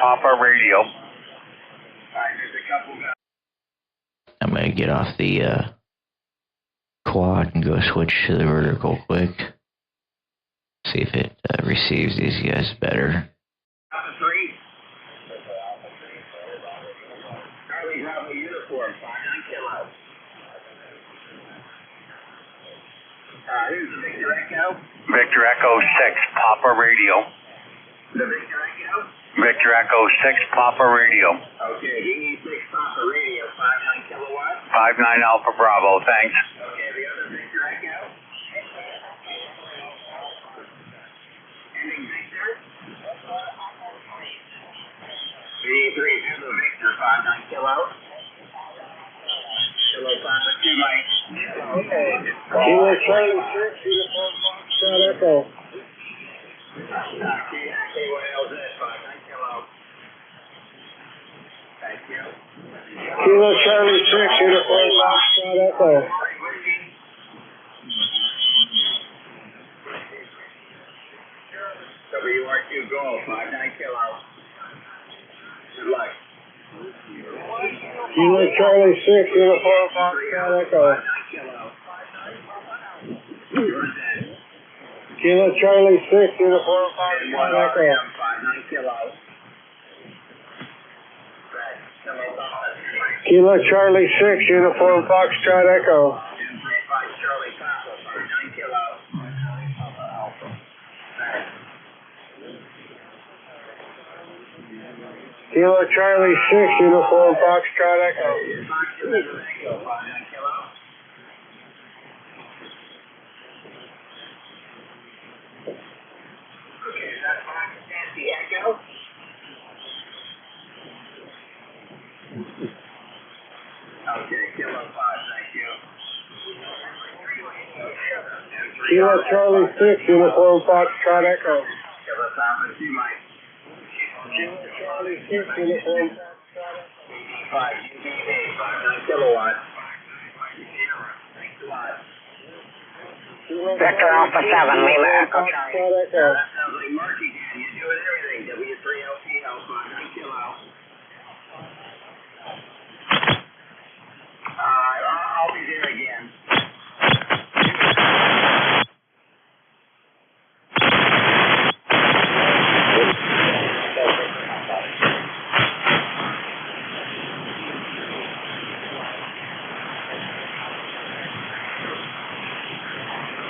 Papa Radio. I'm going to get off the quad and go switch to the vertical quick. See if it receives these guys better. Alpha 3. Charlie Bravo uniform, 59 kilo. Who's the Victor Echo? Victor Echo 6, Papa Radio. The Victor Echo? Victor Echo 6, Papa Radio. Okay, DE6 Papa Radio, 59 kilowatts. 59 Alpha Bravo, thanks. Okay, the other Victor Echo? Ending Victor? DE3 Zulu Victor, 59 kilo. Kilo Papa 2 Mike. Okay. Kilo Charlie 6, uniform Foxtrot Echo. Kilo Charlie 6, uniform Foxtrot Echo. WR2 Golf, 59 kilo. Good luck. Kilo Charlie 6, uniform Foxtrot Echo. Kilo Charlie 6, uniform Foxtrot Echo. Kilo Charlie 6, uniform Foxtrot Echo. Kilo Charlie 6, uniform Foxtrot Echo. Okay, Kilo 5, thank you. Kilo Charlie 6, uniform Foxtrot Echo. Kilo 5, see Mike. Kilo Charlie 6, uniform Foxtrot Echo. 5, UBA, 59 kilowatts. Victor Alpha 7, Lima Echo Charlie. That sounds like Marky Dan. You're doing everything. W3LPL, 59 kilo. I'll be there again.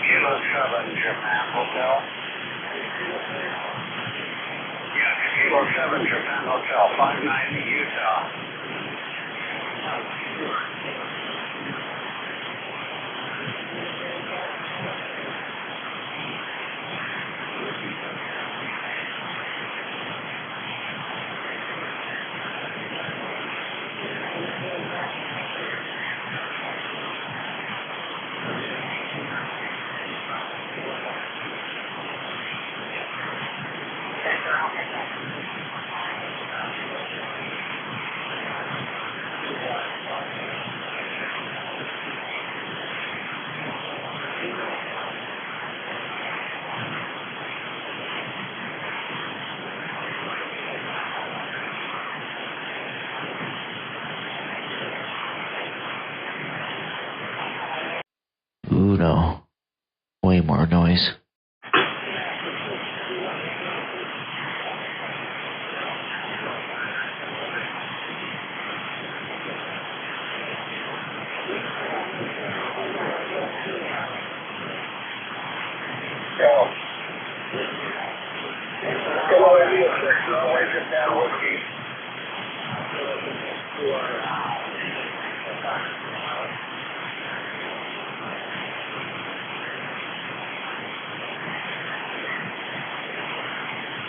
Kilo 7, Japan Hotel. Yes, Kilo 7, Japan Hotel, 59 Utah. Ooh, no. Way more noise.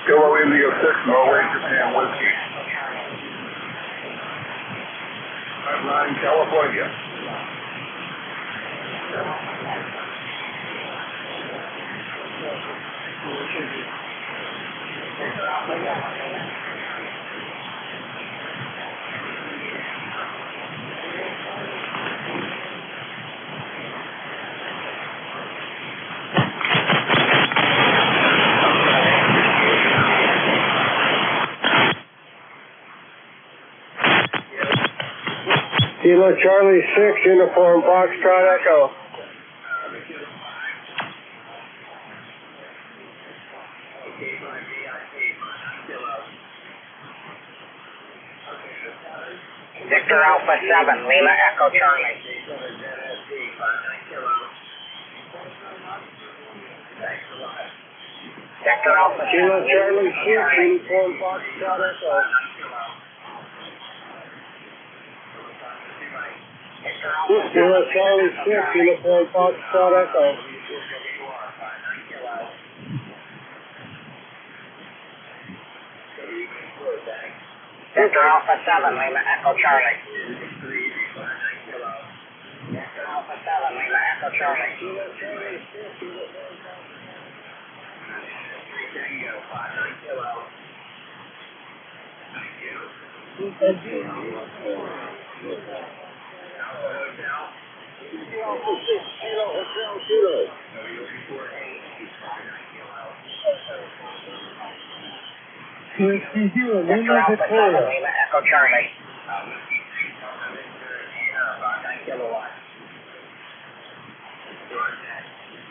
Kilo India 6, Norway, Japan, Whiskey. Pipeline, California. Kilo Charlie 6, uniform Foxtrot Echo. Victor Alpha 7, Lima Echo Charlie. Victor Alpha 7, Kilo Charlie 6, uniform Foxtrot Echo. Kilo Charlie 6, uniform Foxtrot Echo. Victor Alpha 7, Lima Echo Charlie. Victor Alpha 7, Lima Echo Charlie. Victor Alpha 7, Lima Echo Charlie.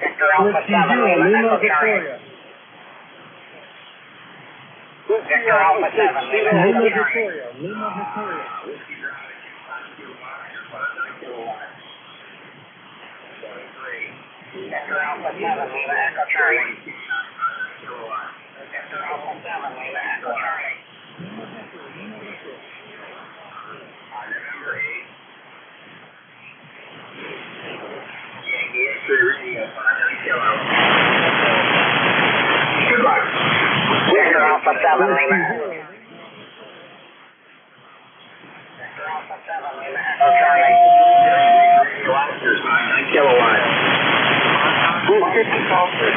Victor Alpha 7, Lima Echo Charlie. Victor Alpha 7, Lima Echo Charlie. Victor Alpha 7, Lima Echo Charlie. Victor Alpha 7, Lima Echo Charlie. Yankee X-ray radio, 59 kilo. Good luck. Victor Alpha 7, Lima Echo. Victor Alpha 7, Lima Echo Charlie. Blasters, 59 kilowatts. 250 Foxtrot.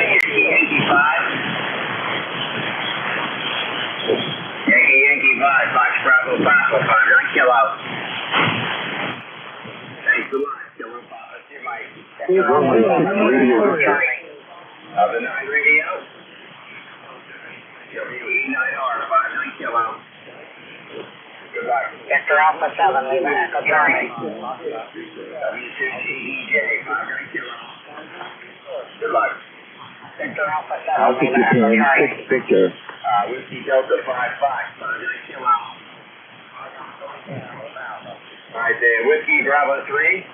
Yankee 5. Yankee 5, Fox Bravo Papa, 59 kilo. Thanks a lot, Killer Papa. It's your mic. Victor Alpha 7, Lima Echo Charlie. The 9 radio. WE9R, 59 kilo. Good luck. Victor Alpha 7, Lima Echo Charlie. W2CEJ, 59 kilo. Good luck. Victor Alpha 7, Lima Echo Charlie. Victor. Whiskey Delta 5 Fox, 59 kilo. Alright, there. Whiskey Bravo 3.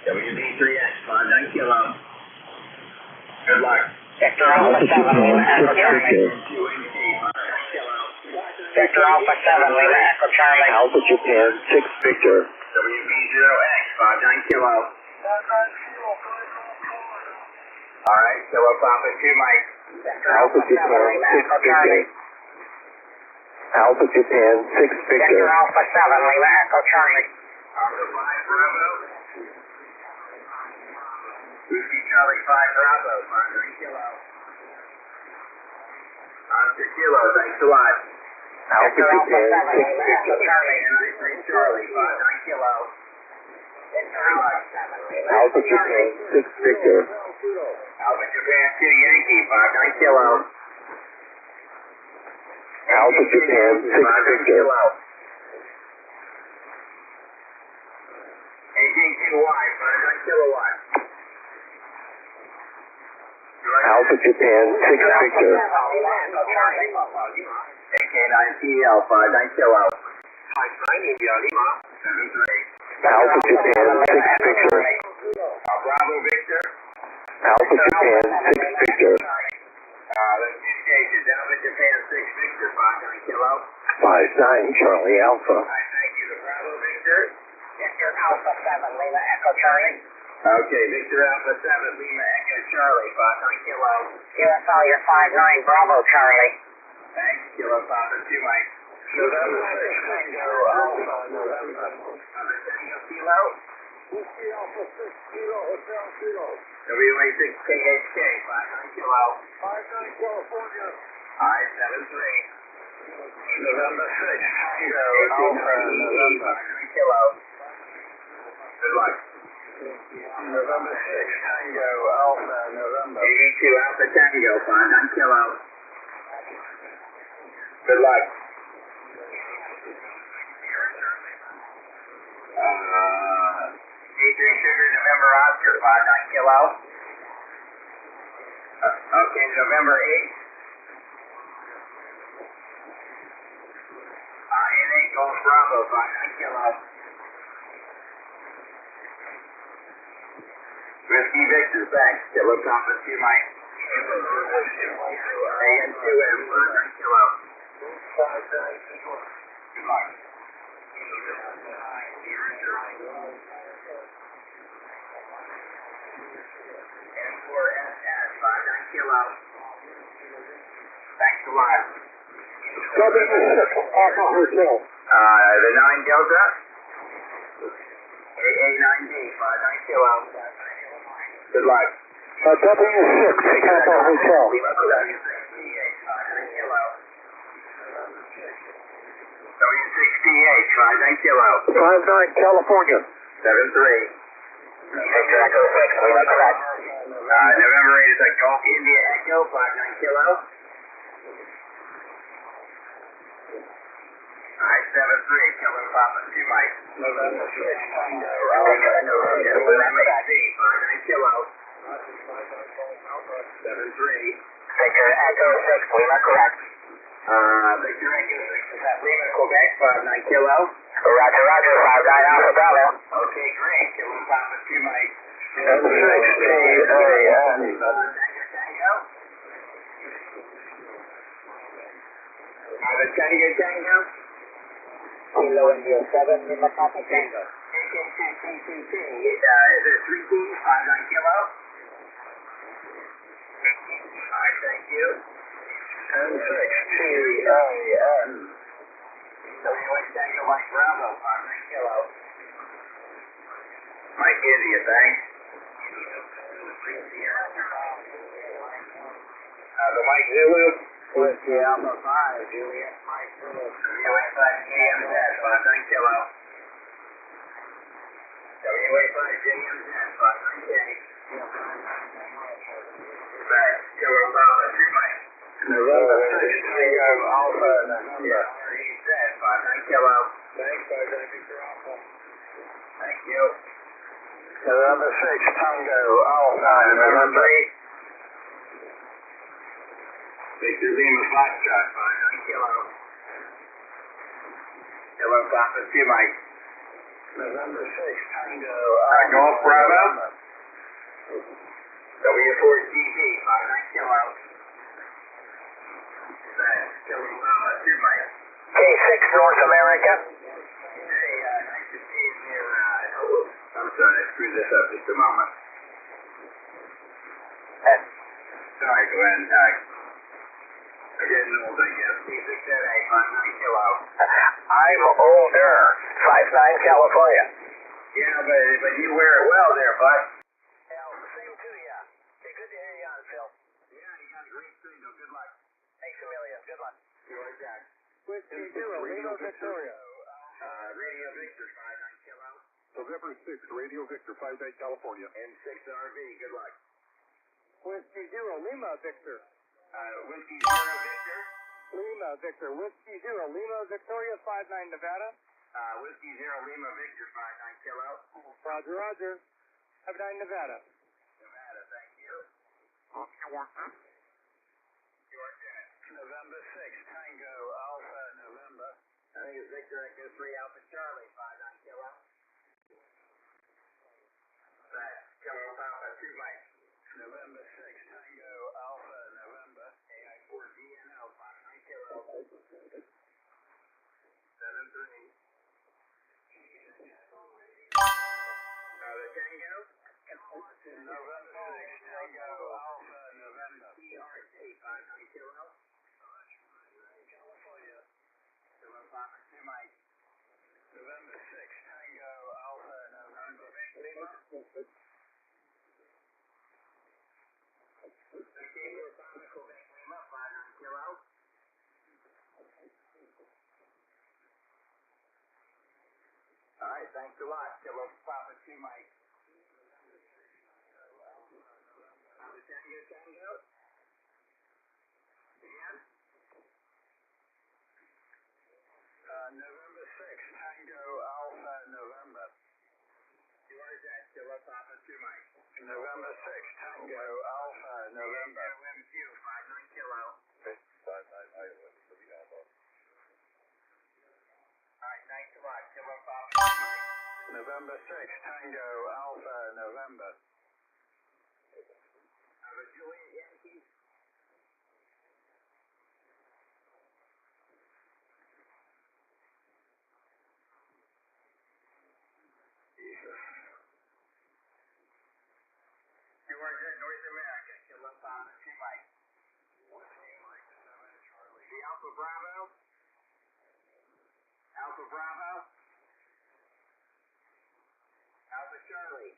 WB3X, 59 kilo. Good luck. Victor Alpha 7, Lima Echo Charlie. Victor Alpha 7, Lima Echo Charlie. Alpha Japan 6, Victor. WB0X, 59 kilo. Alright, Kilo Papa 2, Mike. Alpha Japan 6, Victor. Alpha Japan 6, Victor. Victor Alpha 7, Lima Echo Charlie. Alpha 5 Bravo. Whiskey Charlie 5 Bravo, 59 kilo. Oscar Kilo, thanks a lot. Alpha Japan 6, Victor. Charlie, and I say Charlie, 59 kilo. Alpha Japan 6, Victor. Alpha Japan 2 Yankee, 59 kilo. Alpha Japan 6, Victor. AJ2Y, 59 kilowatts. Alpha Japan 6, Victor. AK9TL, 59 kilo. 73. Alpha Japan 6, Victor. Bravo Victor. Alpha Japan 6, Victor. Let's do stages. Alpha Japan 6 Victor, 59 kilo. 59 Charlie Alpha. Thank you. The Bravo Victor. Victor Alpha 7, Lima Echo Charlie. Okay, Victor Alpha 7, Lima Echo Charlie, 59 kilo. USL, your 59 Bravo Charlie. Thanks, Kilo Papa 2, Mike. November 6, Tango Alpha, November. Tango Kilo. Whiskey Alpha 6 Kilo, Hotel Kilo. WA6 KHK, 59 kilo. 59 California. I-73. November 6, Tango Alpha, November. 59 kilo. Good luck. November 6, Tango Alpha, November. 82 Alpha Tango, 59 kilo. Good luck. D3 Sugar November Oscar, 59 Kilo. Okay, November 8th. NA Golf Bravo, 59 Kilo. Whiskey Victor, thanks. Kilo Papa 2 Mike. AN2M, 59 Kilo. Good luck. N4SS, 59 Kilo. Thanks a lot. W6 Papa Hotel. The 9 Delta. AA9D, 59 Kilo. Good luck. W6 Papa Hotel. W6DH, 59 Kilo. 59 California. 73. Victor Echo 6, we look correct. November 8 is a Golf India Echo, 59 Kilo. 73, Kilo Papa 2 Mike. November 6, Tango, Alpha, November 59 Kilo. 73. Victor Echo 6, we look correct. Victor Echo 6 is at Lima, Quebec, 59 Kilo. Roger, Roger, 59 Alpha Bravo. Okay, great. Kilo Papa 2 Mike. N6TAN. Tango. The Tango. Kilo India 7, Lima Papa Tango. KK2TTT. Is it 3D, 59 Kilo? Alright, thank you. N6TAN. WA Tango Mike Bravo, 59 Kilo. Mike India, thanks. The Mike Zulu. Whiskey Alpha 5, Juliet Mike Zulu. WA 5 GMZ, 59 Kilo. WA 5 GMZ, 59K. Thanks, Kilo Papa 2 Mike. November 6 Tango Alpha November. REZ, 59 Kilo. Thanks, 59 Victor Alpha. Thank you. November 6 Tango Alpha November November. 8. Victor Lima Foxtrot, 59 Kilo. Kilo Papa 2 Mike. November 6 Tango Golf Bravo. Alpha. W4DB, 59 Kilo. Thanks, Kilo Papa 2 Mike. K6 North America. Hey, nice to see you here. I'm sorry, I screwed this up just a moment. Sorry, Glenn. I'm getting old, I guess. T6NA, 59 Kilo. I'm older. 59 California. Yeah, but you wear it well there, bud. Same to ya. Okay, good to hear you on, Phil. Yeah, you got a great signal. Good luck. Thanks a million. Good luck. You like that? Whiskey Zero, Lima Victoria. Radio Victor, 59 Kilo. November 6 Radio Victor, 59 California. N6RV, good luck. Whiskey Zero, Lima Victor. Whiskey Zero Victor. Lima Victor, Whiskey Zero, Lima Victoria, 59 Nevada. Whiskey Zero Lima Victor, 59 Kilo. Roger, Roger. 59 Nevada. Nevada, thank you. November 6 Tango Alpha November. I think it's Victor Echo 3 Alpha Charlie, 59 Kilo. Thanks. Kilo Papa 2 Mike. November 6 Tango Alpha November. AI4 DNO, 59 Kilo. 7-3. The Tango. November 6 Tango Alpha November. ERT, 59 Kilo. California. Kilo Papa 2 Mike. November 6 Tango Alpha November. Kilo Papa Quebec Lima, 59 Kilo. All right, thanks a lot. Kilo Papa 2 Mike. Tango. Again? November 6 Tango Alpha November. November 6, Tango Alpha, November. MQ, 59 kilo. Okay, 59, for the Alpha. Alright, thanks a lot. Kilo Papa. November 6, Tango Alpha, November. Juliet Yankee. You are good, North America. Kilo Papa, 2 Mike. The Alpha Bravo. Alpha Bravo. Alpha Charlie.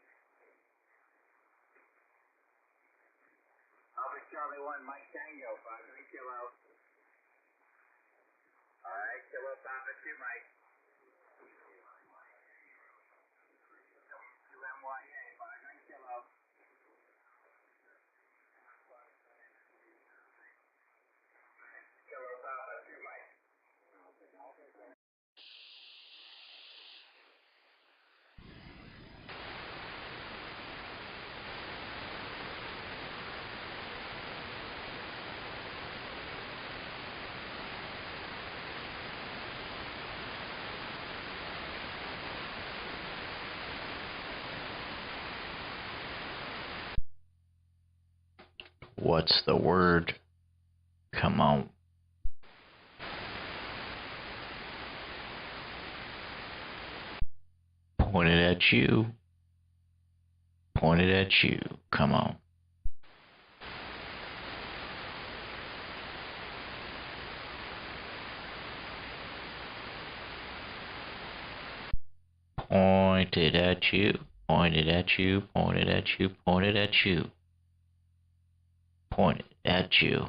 Alpha Charlie 1, Mike Tango, 53 kilo. Alright, Kilo Papa 2, Mike. 2 MYA, 59 kilo. Kilo Papa 2, Mike. What's the word? Come on. Pointed at you. Pointed at you. Come on. Pointed at you. Pointed at you. Pointed at you. Pointed at you. Pointed at you.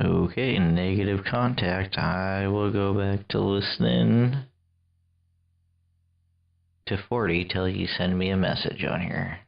Okay, negative contact. I will go back to listening to 40 till you send me a message on here.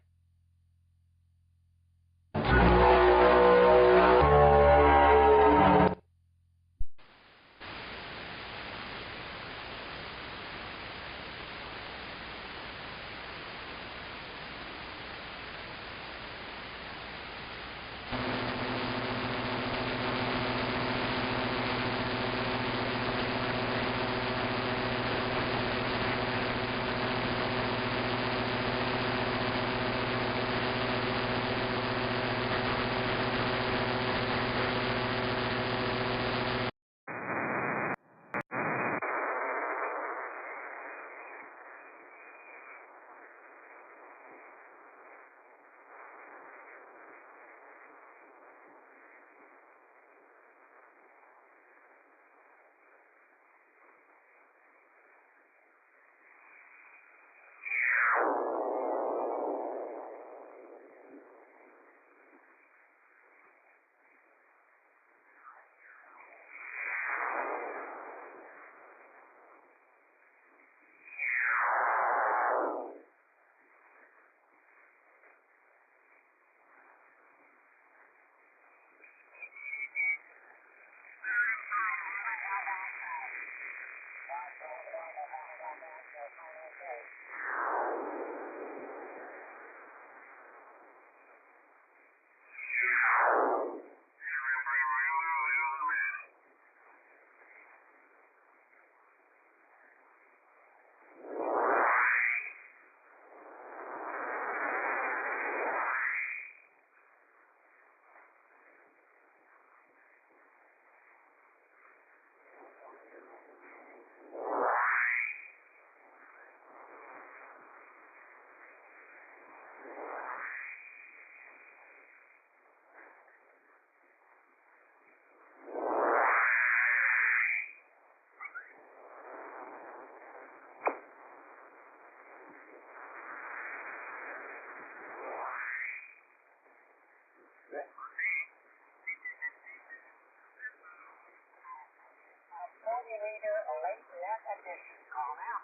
technician call now.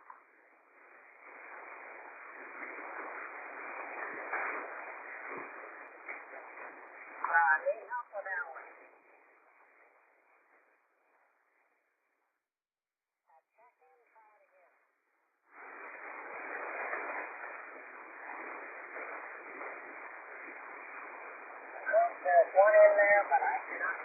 Need help with that one. Check in, try it again. There's one in there, but I cannot.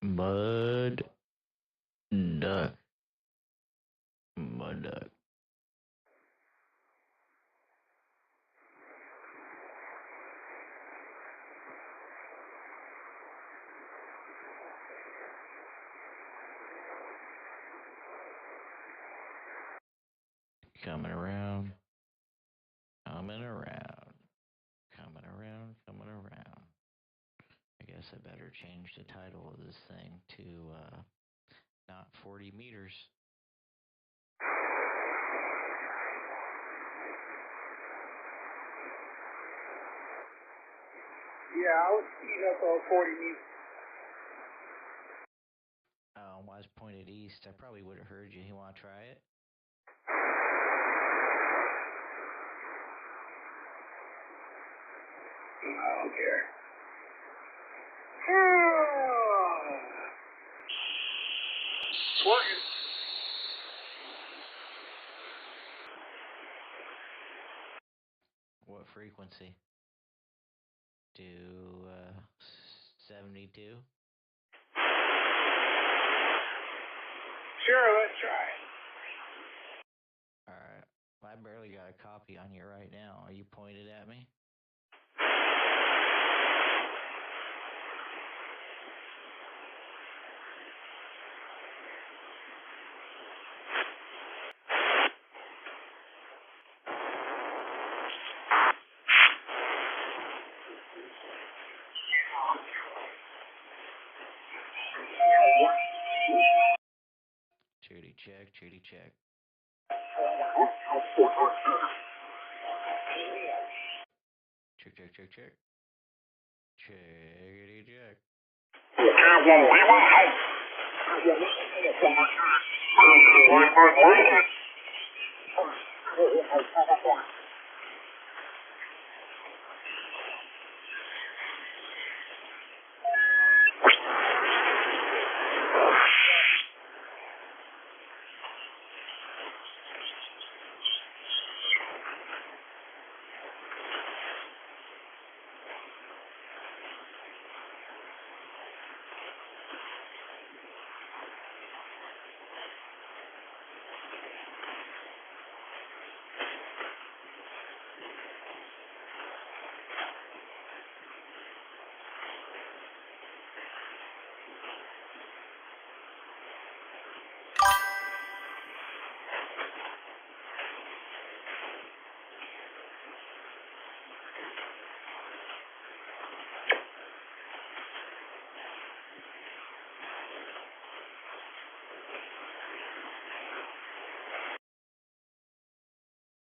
Mud duck. Mud duck. Coming around. Coming around. Coming around. Coming around. I guess I better change the title of this thing to not 40 meters. Yeah, I was speeding up on 40 meters. Oh, I was pointed east. I probably would have heard you. You want to try it? I don't care. Working. What frequency? Do 72? Sure, let's try it. Alright. I barely got a copy on you right now. Are you pointed at me? Chitty check, chitty check. Check, check, check, check. Checkity check.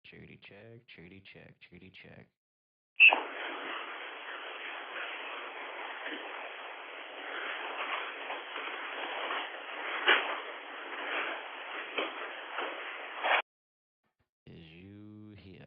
Chitty check, chitty check, chitty check. Is you here?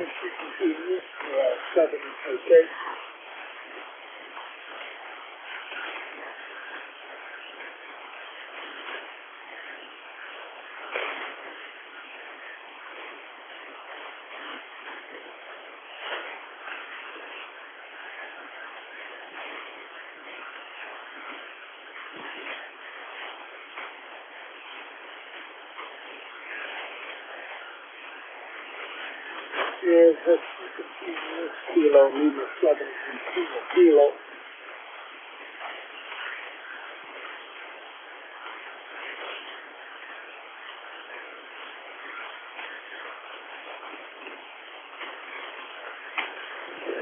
7 KK. Is kilo, Lima 7 kilo.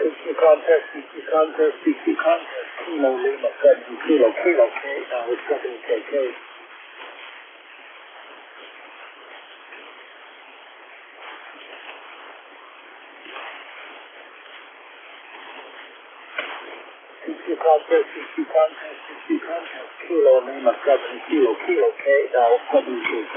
CQ contest, kilo, Lima 7 kilo, K, now it's 7 KK. CQ contest, kilo, Lima 7 kilo, K, now 7 KK.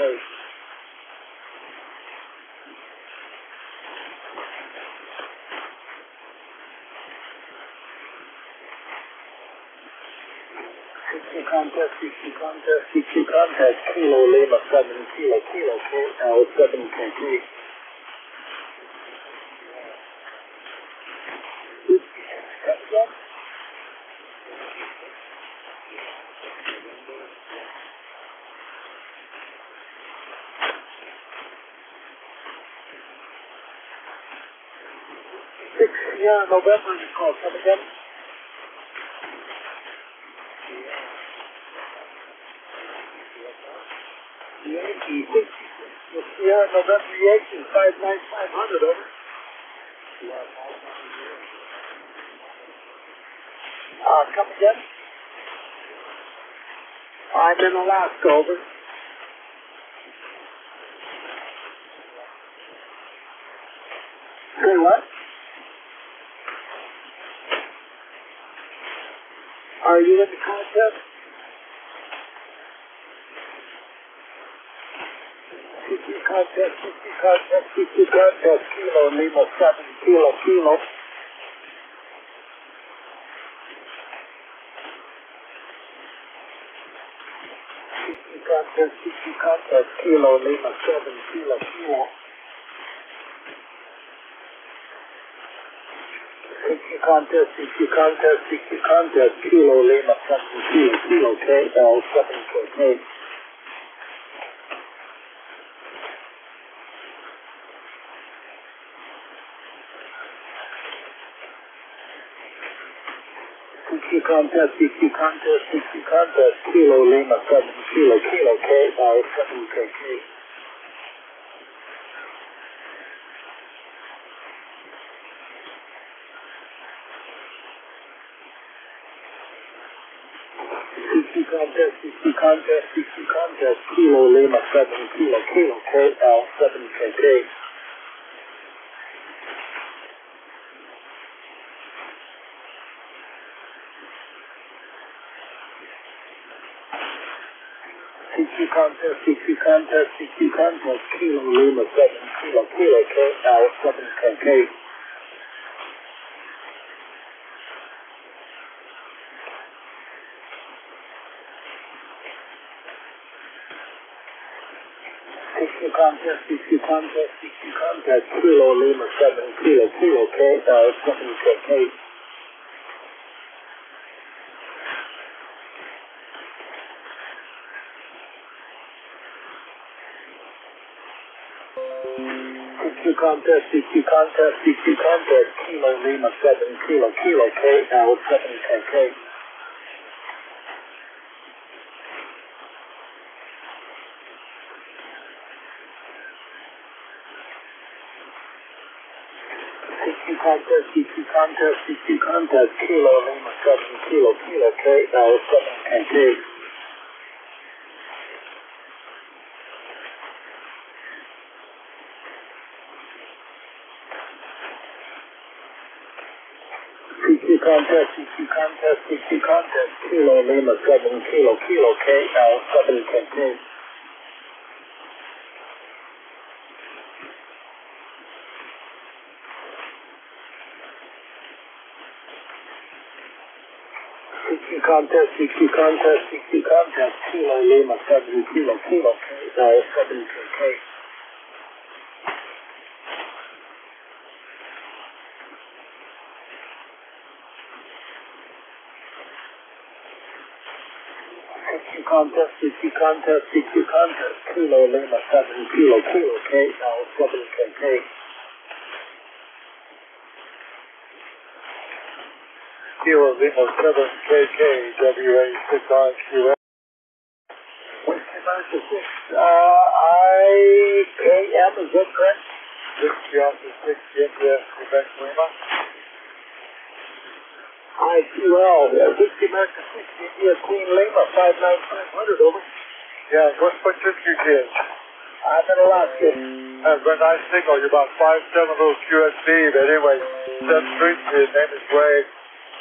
CQ contest, kilo, Lima 7 kilo, K, now 7 KK. Yeah, November you call. Come again? Yankee 66. Yeah, November Yankee 59500 over. Come again? I'm in Alaska, over. Say what? Are you in the contest? CQ contest, kilo, Lima 7 kilo. CQ contest, kilo, Lima 7 kilo. CQ contest, kilo, Lima 7 kilo, K, L 7 KK. CQ contest, kilo, Lima 7 kilo, K, L 7 KK. CQ contest, kilo, Lima 7 kilo, K, L 7 KK. CQ contest, kilo, Lima 7 kilo, K, L 7 KK. CQ contest, kilo, Lima 7 kilo, K, L 7 KK. CQ contest, kilo, Lima 7 kilo, K, L 7 KK. CQ contest, kilo, Lima 7 kilo, K, L 7 KK. CQ contest, kilo, Lima 7 kilo, K, L 7 KK. CQ contest, CQ contest, CQ contest, Kilo Lima 7 Kilo Kilo K, 7 KK. CQ contest, CQ contest, CQ contest, Kilo Lima 7 Kilo Kilo K, 7 KK. Kilo Lima 7 KK, WA 6 RQS. Whiskey Master 6, IKM, is that correct? Whiskey Officer 6, India, Quebec, Lima. IQL, Whiskey Master 6, India, Queen Lima, 59500, over. Yeah, what took you kids? I'm in Alaska. That's a nice signal. You're about 5'7" little QSB, but anyway, 7th Street, his name is Greg.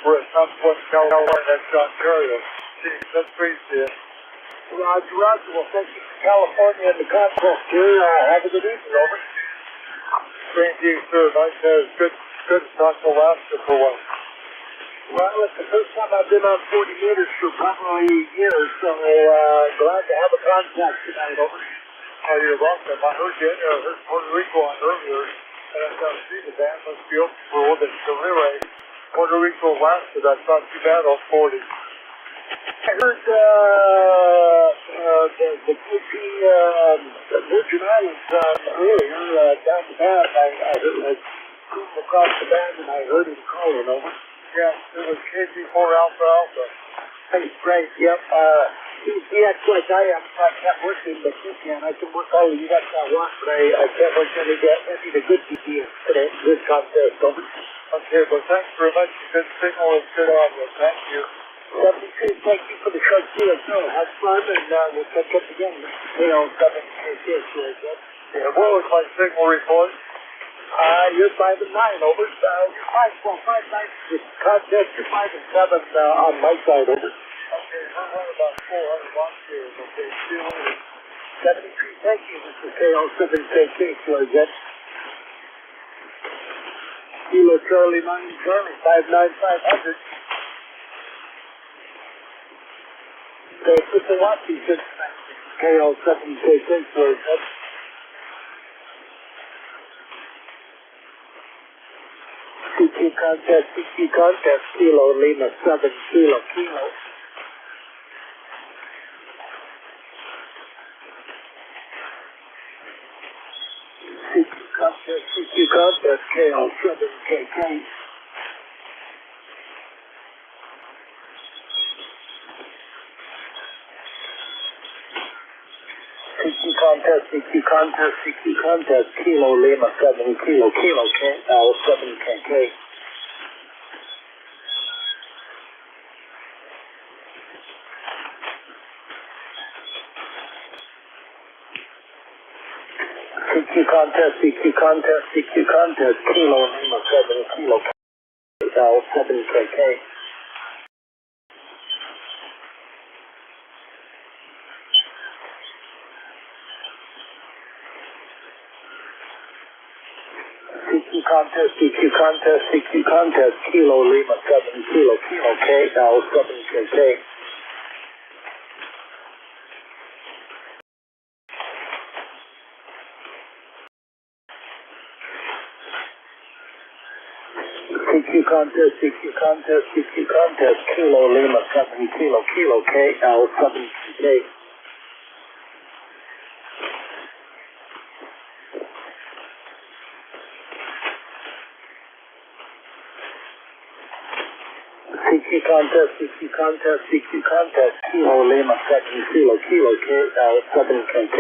We're at Southwest California, that's Ontario. See, 7th Street, Roger, Roger. Well, thank you for California and the contest here. Have a good evening, over. Thank you, sir. Nice to have good to talk to Alaska for once. Well, it's the first time I've been on 40 meters for probably a year, so glad to have a contact tonight, over. Oh, you're welcome. I heard you. I heard Puerto Rico on earlier, and I thought, see, the band must be open for a little bit. So anyway, Puerto Rico, Alaska, that's not too bad on 40. I heard the KP, Virgin Islands earlier, down the path. I heard cruising across the band, and I heard him calling, over. Yeah, it was KP4 Alpha Alpha. Hey, great, yep. He acts like I am, so I can't work him, but you can. I can work all the units I want, but I can't work any of the good PPs today. Good contest, over. Okay, well, thanks very much. Good signal and good audio. Thank you. 72, thank you for the short QSO. Have fun, and we'll catch up again. KL7KK, yeah, what was my signal report? You're 5 and 9, over. You're 5, 9. The contest, you're 5 and 7 on my side, over. Okay, we're running about 400 watts here. Okay, see you later. 73, thank you. This is KL7KK, Georgia. Kilo Charlie 9 Charlie 59500. So put the Watson 6 KL7KK, Georgia. CQ contest, Kilo Lima 7 Kilo Kilo. CQ contest, KL7KK. CQ contest, Kilo Lima 7 Kilo Kilo KL7KK. CQ contest, Kilo Lima 7 Kilo KL7KK. CQ contest, Kilo Lima 7 Kilo Kilo KL7KK. CQ contest, Kilo Lima 7 Kilo Kilo KL7KK. CQ contest, Kilo Lima 7 Kilo Kilo KL7KK.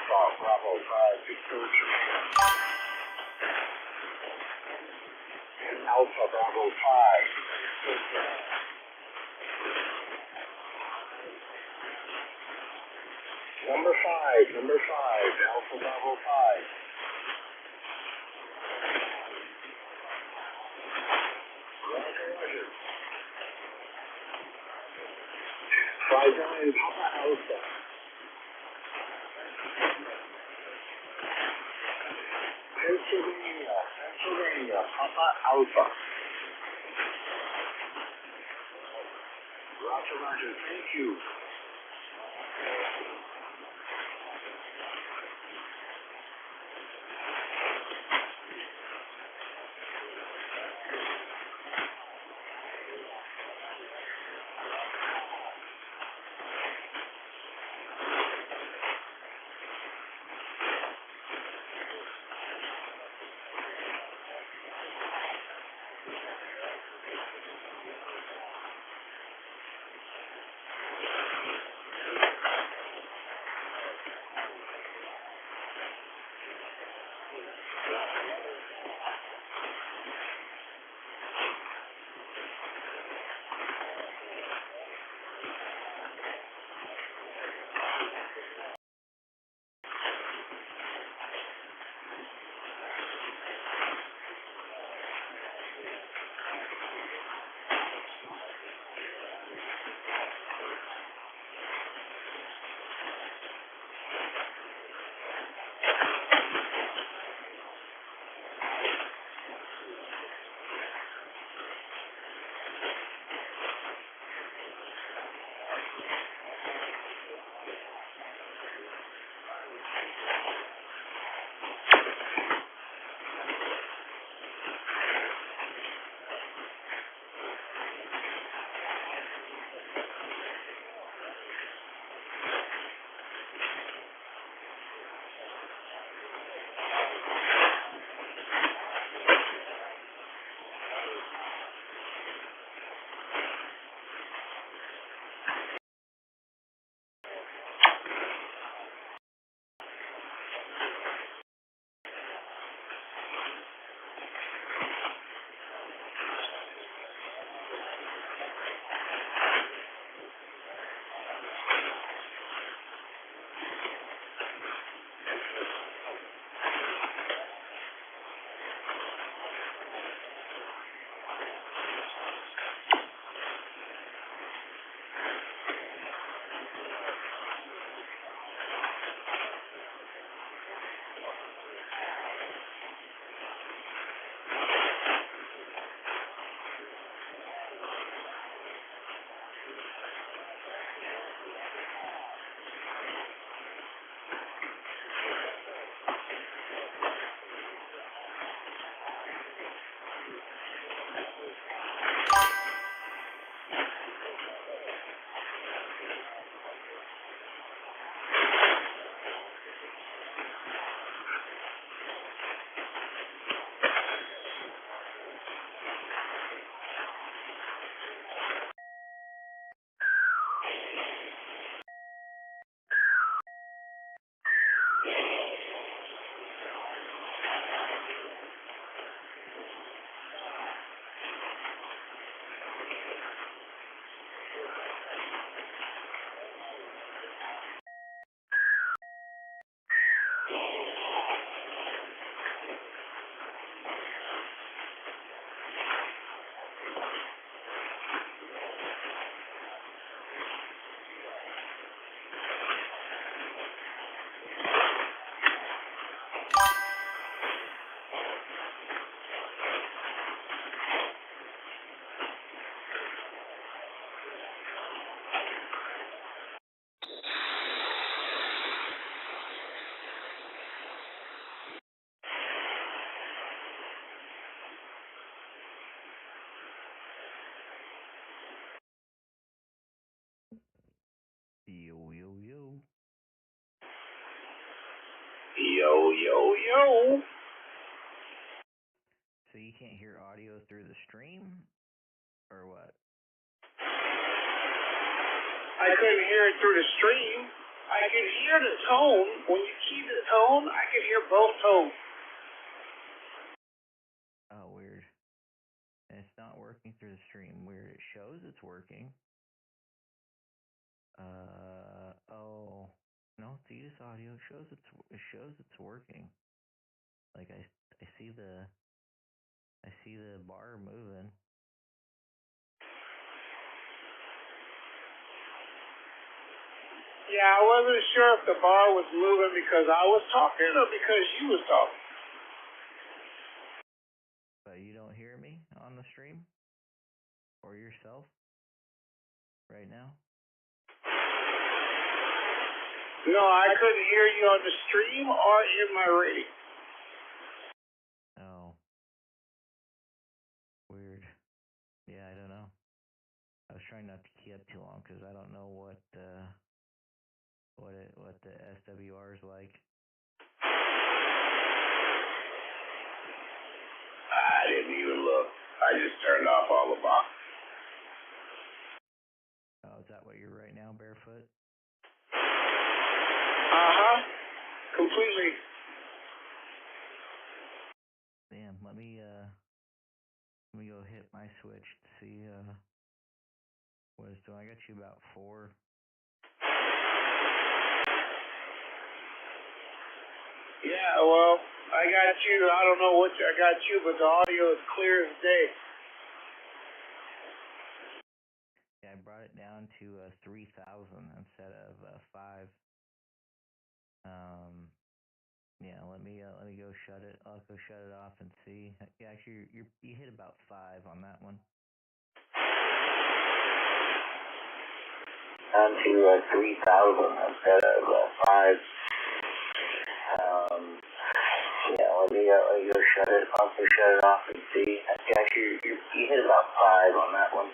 Alpha Bravo 5, Victor Japan. Alpha Bravo 5, Victor Japan. Number 5, Alpha Bravo 5. Roger, Roger. 5-9, Papa Alpha. Pennsylvania, Papa Alpha. Roger, Roger, thank you. Yo, yo, yo. Yo, yo, yo. So you can't hear audio through the stream? Or what? I couldn't hear it through the stream. I could hear the tone. When you key the tone, I could hear both tones. Oh, weird. And it's not working through the stream. Weird. It shows it's working. Oh. No, THETIS audio shows it's working. Like I see the bar moving. Yeah, I wasn't sure if the bar was moving because I was talking or because you was talking. But you don't hear me on the stream? Or yourself? Right now? No, I couldn't hear you on the stream or in my radio. Oh. Weird. Yeah, I don't know. I was trying not to key up too long because I don't know what the SWR is like. I didn't even look. I just turned off all the boxes. Oh, is that what you're right now, barefoot? Completely. Damn, let me go hit my switch to see what it's doing. I got you about 4. Yeah, well, I got you. I don't know what I got you, but the audio is clear as day. Yeah, I brought it down to 3,000 instead of 5. Yeah, let me go shut it. I'll go shut it off and see. Yeah, actually, you hit about 5 on that one. Down to 3,000 instead of 5. Yeah, let me go shut it. I'll go shut it off and see. Actually, you hit about 5 on that one.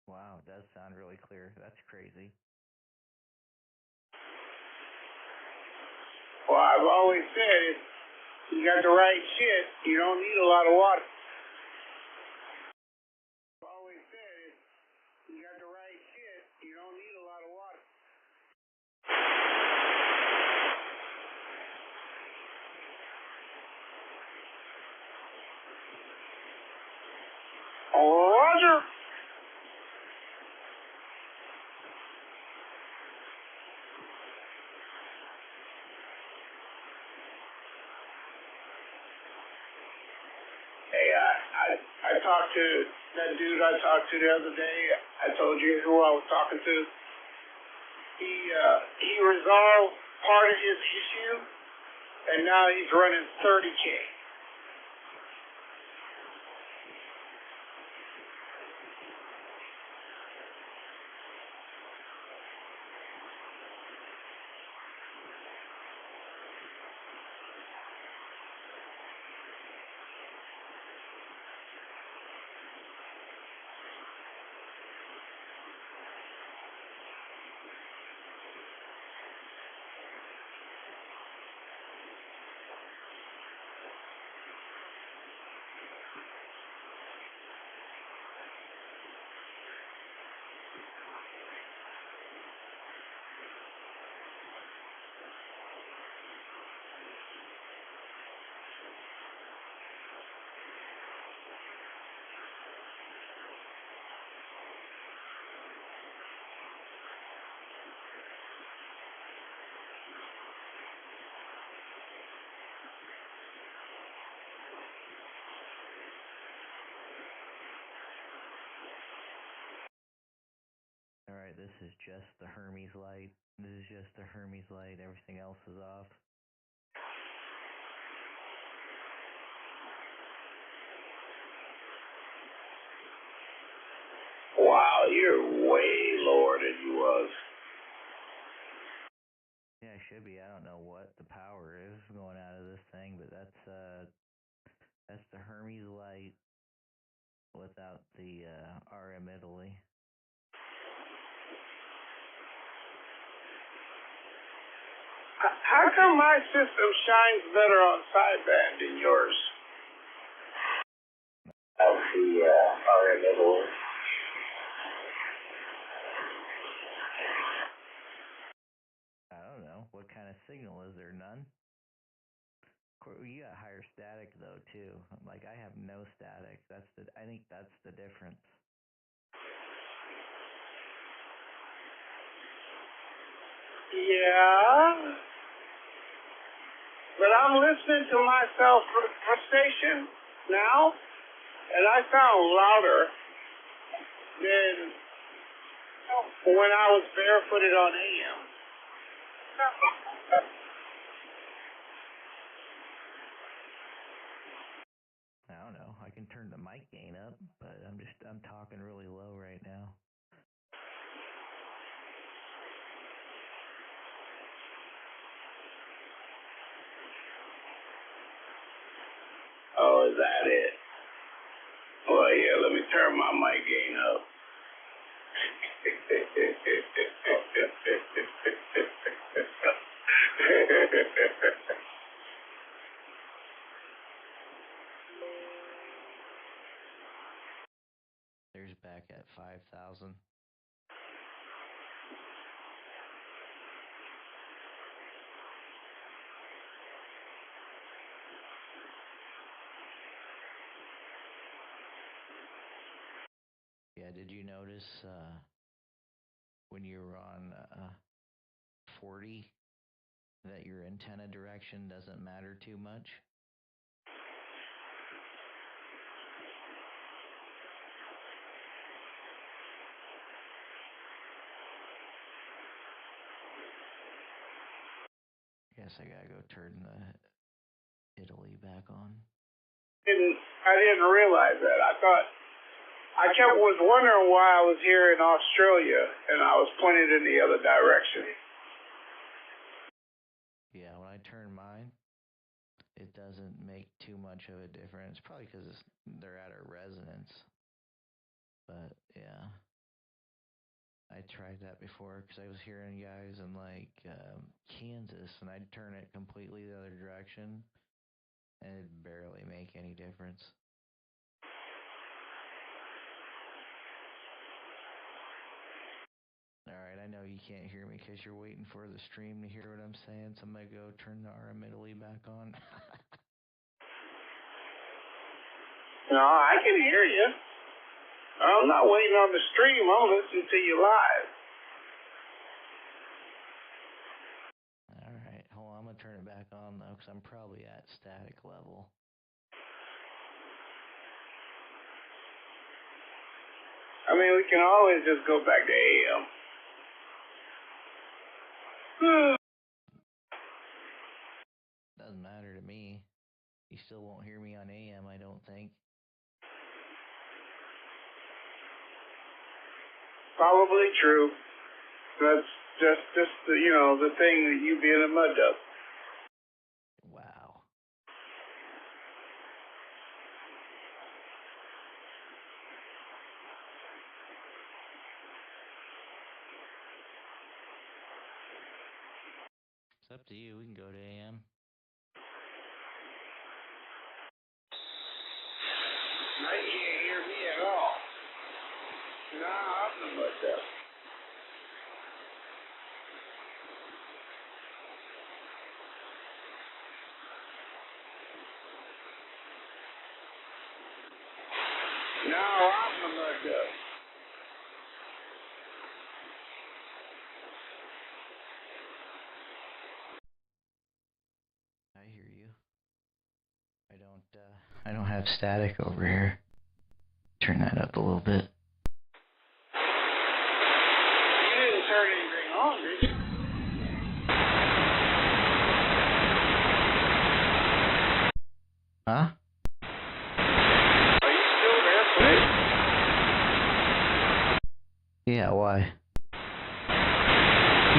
Wow, it does sound really clear. That's crazy. Well, I've always said if you got the right shit, you don't need a lot of water. I've always said if you got the right shit, you don't need a lot of water. Roger. Hey, I talked to that dude I talked to the other day. I told you who I was talking to. He resolved part of his issue, and now he's running 30K. Alright, this is just the HERMES LITE. This is just the HERMES LITE. Everything else is off. Wow, you're way lower than you was. Yeah, it should be. I don't know what the power is going out of this thing, but that's the HERMES LITE without the RM Italy. How come my system shines better on sideband than yours? That's the RM Italy. signal, is there none? You got higher static though too. Like I have no static. I think that's the difference. Yeah. But I'm listening to myself for station now, and I sound louder than when I was barefooted on AM. I don't know. I can turn the mic gain up, but I'm talking really low right now. Oh, is that it? Well, yeah, let me turn my mic gain up. There's back at 5,000. Yeah, did you notice when you were on 40 that your antenna direction doesn't matter too much? Guess I gotta go turn the Italy back on. I didn't realize that. I was wondering why I was here in Australia and I was pointed in the other direction. Yeah, when I turn mine, it doesn't make too much of a difference. Probably because they're at a resonance. But yeah, I tried that before because I was hearing guys in like Kansas, and I'd turn it completely the other direction, and it'd barely make any difference. Alright, I know you can't hear me because you're waiting for the stream to hear what I'm saying, so I'm going to go turn the RM Italy back on. No, I can hear you. I'm not waiting on the stream. I'm listening to you live. Alright, hold on. I'm going to turn it back on, though, because I'm probably at static level. I mean, we can always just go back to AM. Doesn't matter to me. You still won't hear me on AM, I don't think. Probably true. That's just the, the thing that you being a mud duck. Wow. It's up to you. We can go to AM. Now you can't hear me at all. Nah, I'm the mud duck. No, I'm the mud duck. I hear you. I don't have static over here. Turn that up a little bit. You didn't turn anything on, did you? Huh? Are you still barefooted? Yeah, why?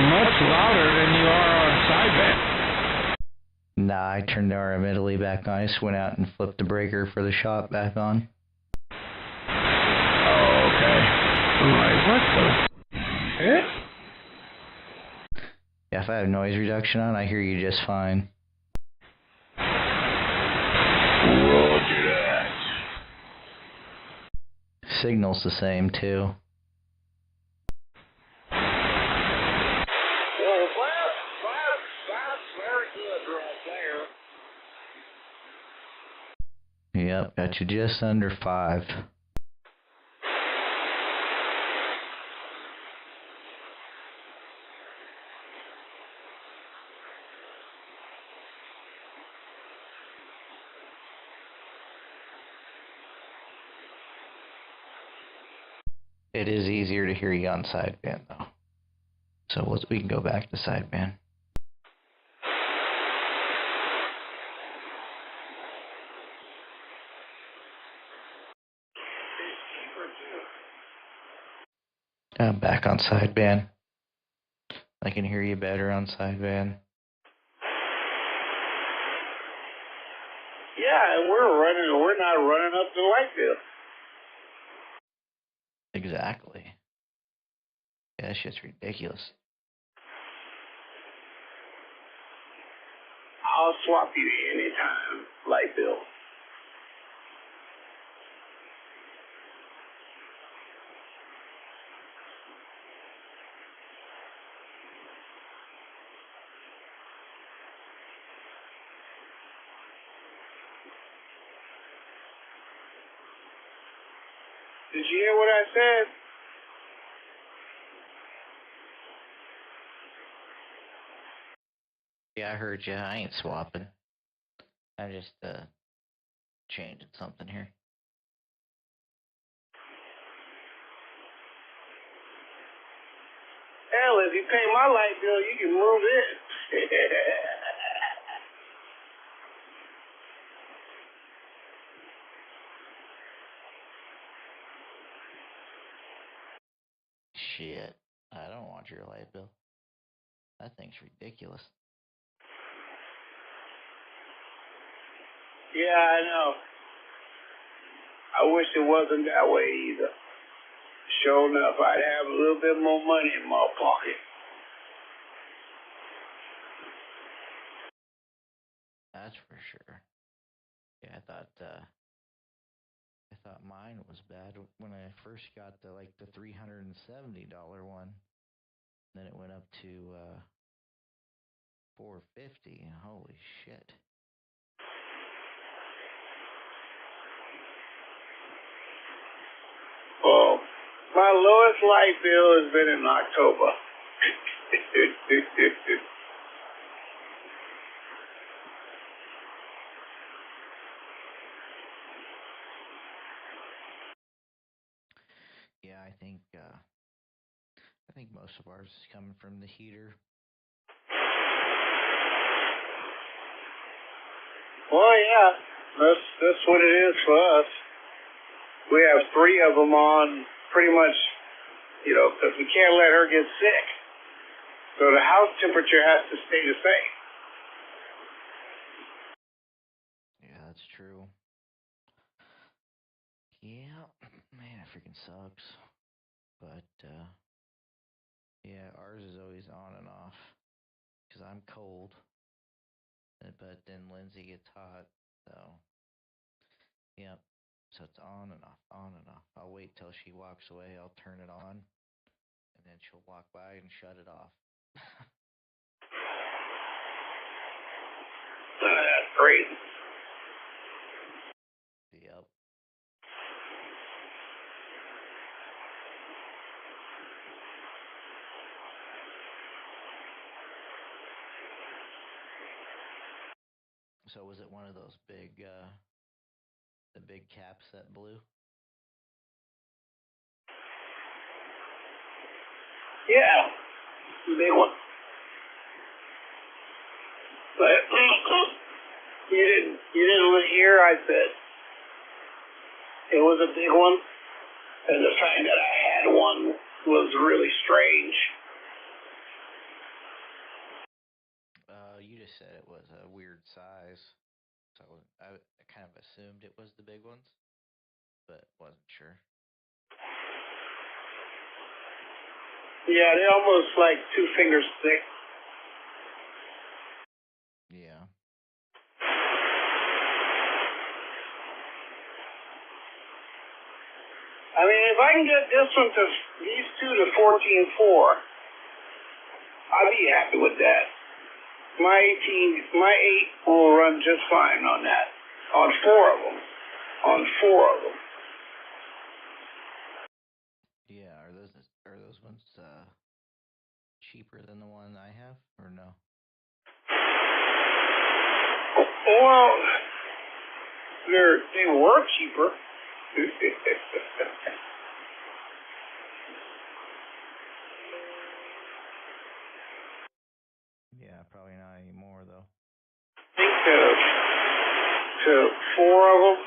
Much louder than you are on sideband. Nah, I turned the RM Italy back on. I just went out and flipped the breaker for the shop back on. Oh, okay. I'm like, what the? Eh? Yeah, if I have noise reduction on, I hear you just fine. Roger that. Signal's the same, too. Well, last Yep, got you just under 5. It is easier to hear you on sideband, though. So we can go back to sideband. I'm back on sideband. I can hear you better on sideband. Yeah, and we're not running up the light bill. Exactly. Yeah, that shit's ridiculous. I'll swap you anytime, light bill. Did you hear what I said? Yeah, I heard you. I ain't swapping. I just changing something here. Hell, if you pay my light bill, you can move in. Shit. I don't want your light bill. That thing's ridiculous. Yeah, I know. I wish it wasn't that way either. Sure enough, I'd have a little bit more money in my pocket. That's for sure. Yeah, I thought mine was bad when I first got the $370 one. Then it went up to $450. Holy shit. Well, my lowest light bill has been in October. Yeah, I think most of ours is coming from the heater. Well, yeah, that's what it is for us. We have 3 of them on pretty much, because we can't let her get sick. So the house temperature has to stay the same. Yeah, that's true. Yeah, man, it freaking sucks. But, yeah, ours is always on and off. Because I'm cold. But then Lindsay gets hot, so, yep. So it's on and off, on and off. I'll wait till she walks away, I'll turn it on, and then she'll walk by and shut it off. That's great. Yep. So was it one of those big, the big caps that blew? Yeah, big one. But you didn't hear I said it was a big one, and the fact that I had one was really strange. You just said it was a weird size, so I kind of assumed it was the big ones, but wasn't sure. Yeah, they're almost like 2 fingers thick. Yeah. I mean, if I can get these 2 to 14.4, I'd be happy with that. My 8 will run just fine on that, on 4 of them. on 4 of them. Yeah, are those ones cheaper than the one I have, or no? Well, they were cheaper. Yeah, probably not anymore though. I think to 4 of them,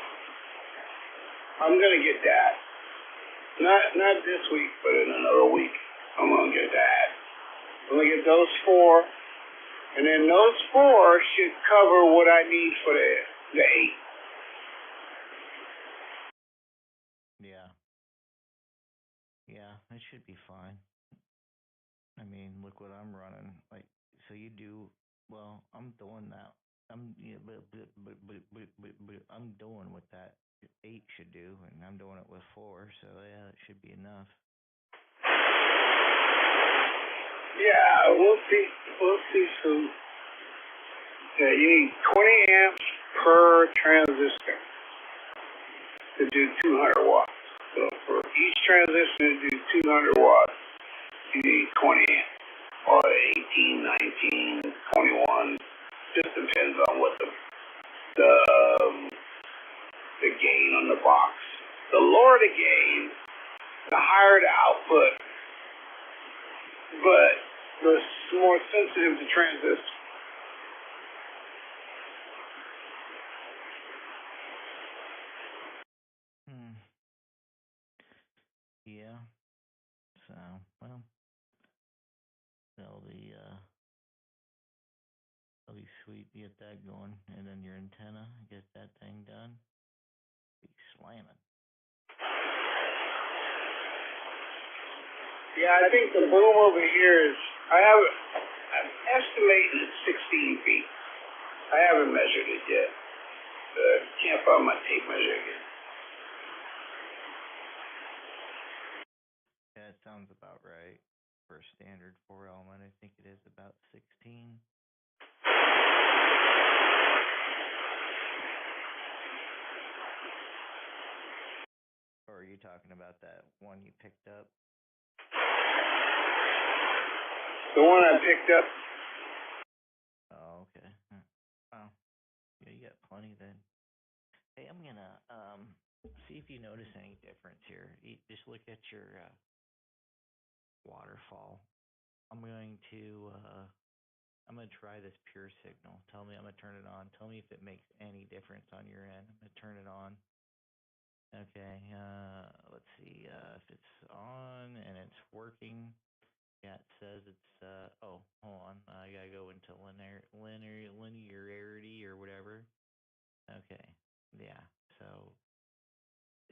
I'm gonna get that. Not this week, but in another week, I'm gonna get that. I'm gonna get those 4, and then those 4 should cover what I need for the 8. Yeah, it should be fine. I mean, look what I'm running. Like, so you do well. I'm doing that. I'm I'm doing what that 8 should do, and I'm doing it with 4. So yeah, it should be enough. Yeah, we'll see. We'll see soon. Yeah, you need 20 amps per transistor to do 200 watts. So for each transistor to do 200 watts, you need 20 amps, or 18, 19, 21. Just depends on what the gain on the box. The lower the gain, the higher the output, but the more sensitive the transistor. Yeah. So, well, that'll be sweet to get that going, and then your antenna, get that thing done. Be slamming. Yeah, I think the boom over here is, I'm estimating it's 16 feet. I haven't measured it yet. Can't find my tape measure again. Yeah, it sounds about right. For a standard 4 element, I think it is about 16. Or are you talking about that one you picked up? The one I picked up. Oh, okay. Wow. Yeah, you got plenty then. Hey, I'm gonna see if you notice any difference here. Just look at your waterfall. I'm going to try this pure signal. Tell me, I'm gonna turn it on. Tell me if it makes any difference on your end. I'm gonna turn it on. Okay, let's see if it's on and it's working. Yeah, it says it's oh, hold on. I gotta go into linearity or whatever. Okay, yeah. So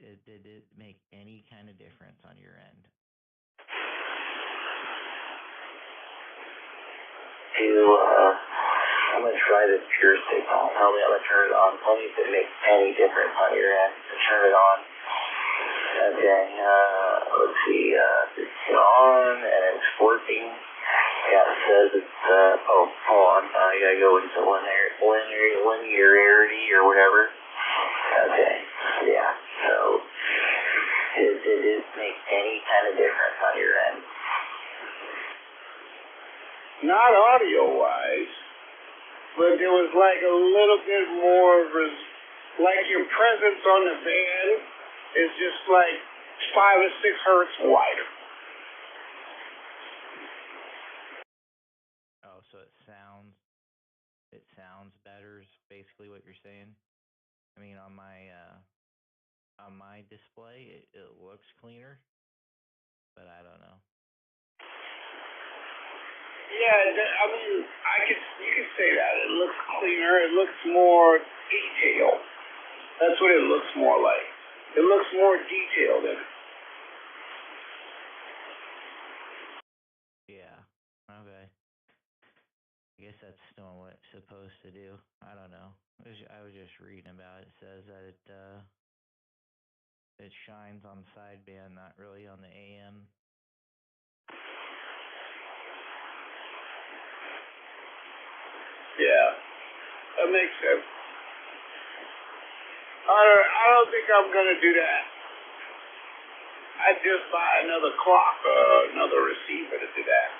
did it make any kind of difference on your end? I'm gonna try this pure signal. Tell me, I'm gonna turn it on. Tell me if it makes any difference on your end to turn it on. Okay, let's see, it's on and it's working. Yeah, it says it's, oh, hold on, I gotta go into linearity or whatever. Okay, yeah, so, did it make any kind of difference on your end? Not audio-wise, but there was like a little bit more, like your presence on the band is just like 5 or 6 hertz wider. Oh, so it sounds better is basically what you're saying? I mean, on my display, it looks cleaner, but I don't know. Yeah, I mean, you could say that. It looks cleaner. It looks more detailed. That's what it looks more like. It looks more detailed in it. Yeah. Okay. I guess that's doing what it's supposed to do. I don't know. I was just reading about it. It says that it shines on the sideband, not really on the AM. Yeah, that makes sense. I don't think I'm gonna do that. I'd just buy another clock, another receiver to do that.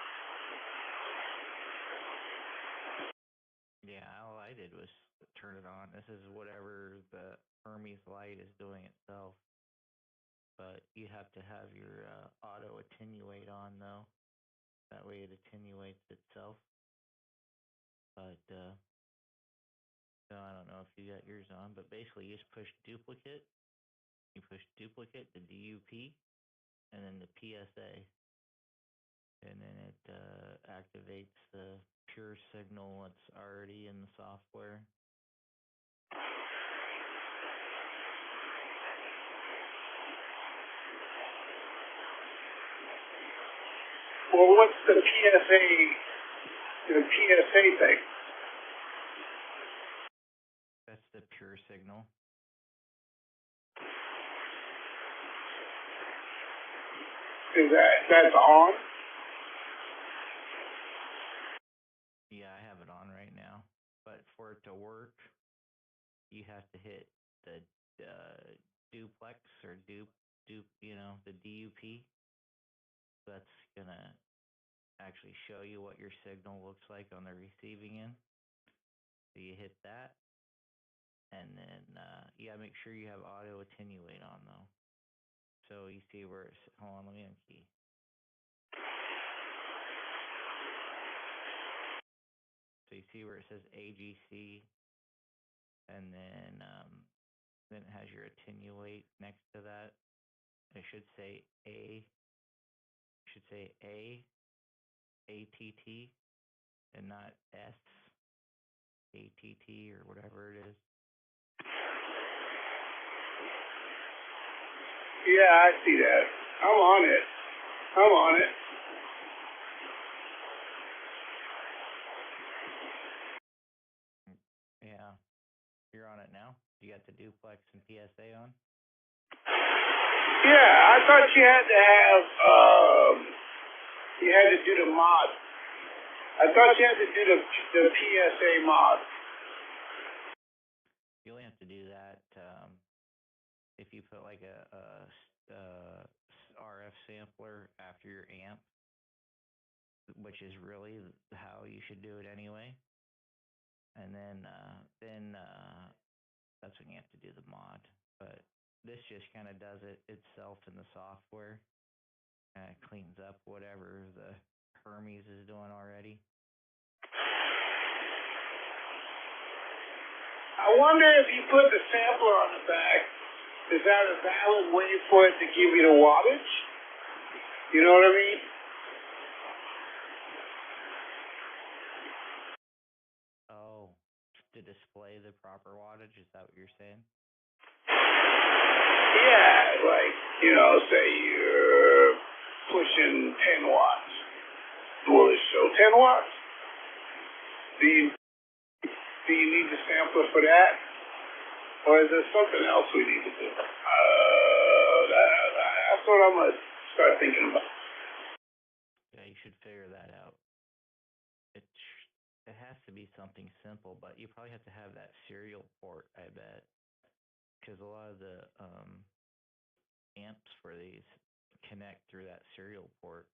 Yeah, all I did was turn it on. This is whatever the Hermes LITE is doing itself. But you have to have your auto attenuate on though. That way it attenuates itself. But so I don't know if you got yours on, but basically you just push duplicate. You push duplicate, the DUP, and then the PSA. And then it activates the pure signal that's already in the software. Well, what's the PSA? The PSA thing? That's the pure signal. Is that's on? Yeah, I have it on right now. But for it to work, you have to hit the duplex or dupe, you know, the DUP. That's gonna actually show you what your signal looks like on the receiving end. So you hit that, and then you gotta make sure you have auto attenuate on though. So you see where it's, hold on, let me unkey. So you see where it says AGC, and then it has your attenuate next to that. It should say ATT, and not S, ATT or whatever it is. Yeah, I see that. I'm on it. Yeah, you're on it now? You got the duplex and PSA on? Yeah, I thought you had to have, you had to do the mod. I thought you had to do the PSA mod. You only have to do that if you put like a RF sampler after your amp, which is really how you should do it anyway. And then that's when you have to do the mod. But this just kind of does it itself in the software. Kind of cleans up whatever the Hermes is doing already. I wonder if you put the sampler on the back, is that a valid way for it to give you the wattage? You know what I mean? Oh, to display the proper wattage, is that what you're saying? Yeah, like, you know, say you're pushing 10 watts. Will it show 10 watts? Do you need the sampler for that? Or is there something else we need to do? That's what I'm going to start thinking about. Yeah, you should figure that out. It has to be something simple, but you probably have to have that serial port, I bet. Because a lot of the amps for these connect through that serial port.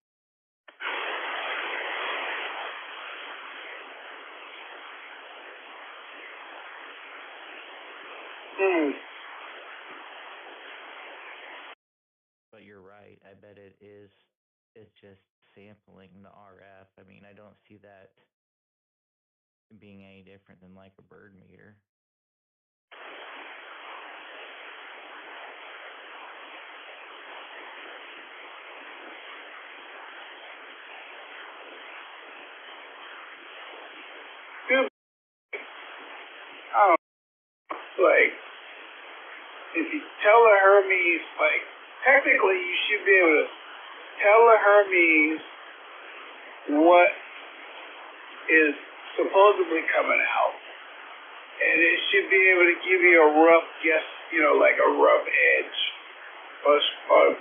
But you're right. I bet it is. It's just sampling the RF. I mean, I don't see that being any different than like a bird meter. Like, if you tell the Hermes, like, technically you should be able to tell the Hermes what is supposedly coming out. And it should be able to give you a rough guess, you know, like a rough edge, or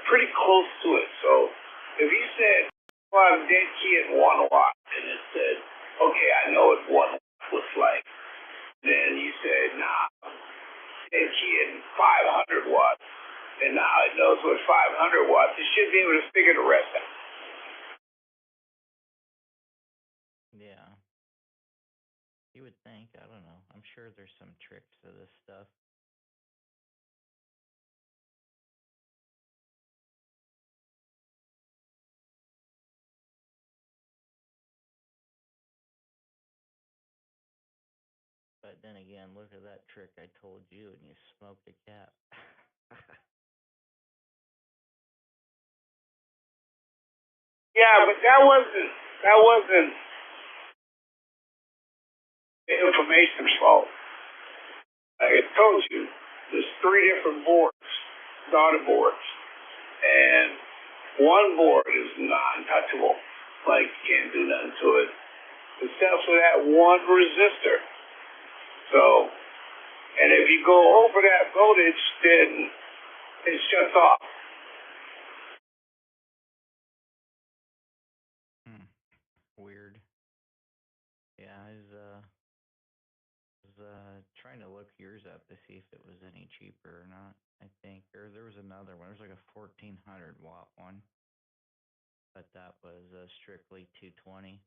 pretty close to it. So if you said, well, I'm dead key at 1 watt, and it said, okay, I know what 1 watt looks like. Then you said, nah, it's getting 500 watts. And now it knows with 500 watts, it should be able to figure the rest out. Yeah. You would think, I don't know. I'm sure there's some tricks to this stuff. But then again, look at that trick I told you and you smoked a cap. Yeah, but that wasn't the information fault. Like I told you, there's 3 different boards, daughter boards, and one board is non-touchable. Like, you can't do nothing to it, except for that one resistor. So, and if you go over that voltage, then it shuts off. Weird. Yeah, I was trying to look yours up to see if it was any cheaper or not. I think, or there was another one. There was like a 1400 watt one, but that was strictly 220.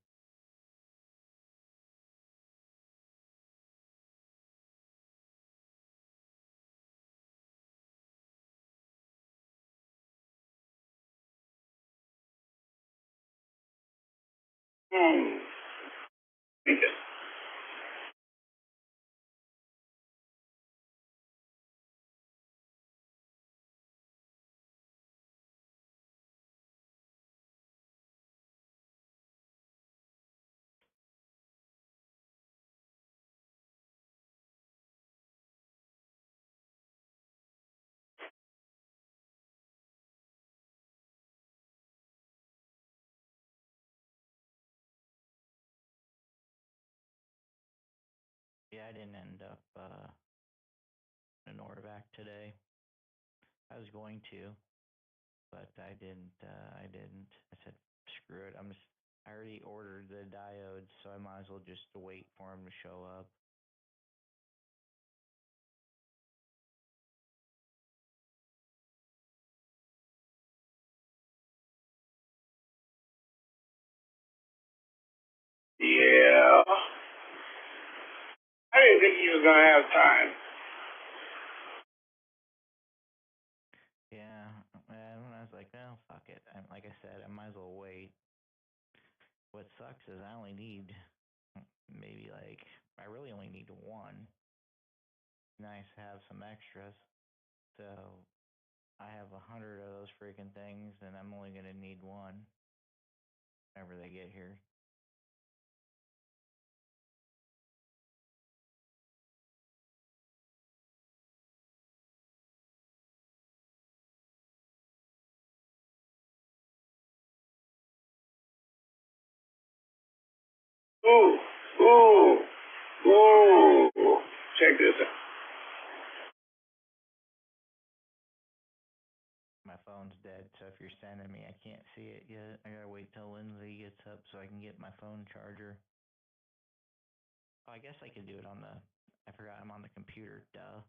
Yeah, I didn't end up an order back today. I was going to, but I didn't. I said, screw it. I already ordered the diodes, so I might as well just wait for them to show up. Yeah. I didn't think you was gonna have time. Yeah, and I was like, well, fuck it. Like I said, I might as well wait. What sucks is I only need maybe I really only need one. Nice to have some extras. So I have 100 of those freaking things, and I'm only gonna need one whenever they get here. Ooh. Check this out. My phone's dead, so if you're sending me, I can't see it yet. I gotta wait till Lindsay gets up so I can get my phone charger. Oh, I guess I could do it on I forgot I'm on the computer, duh.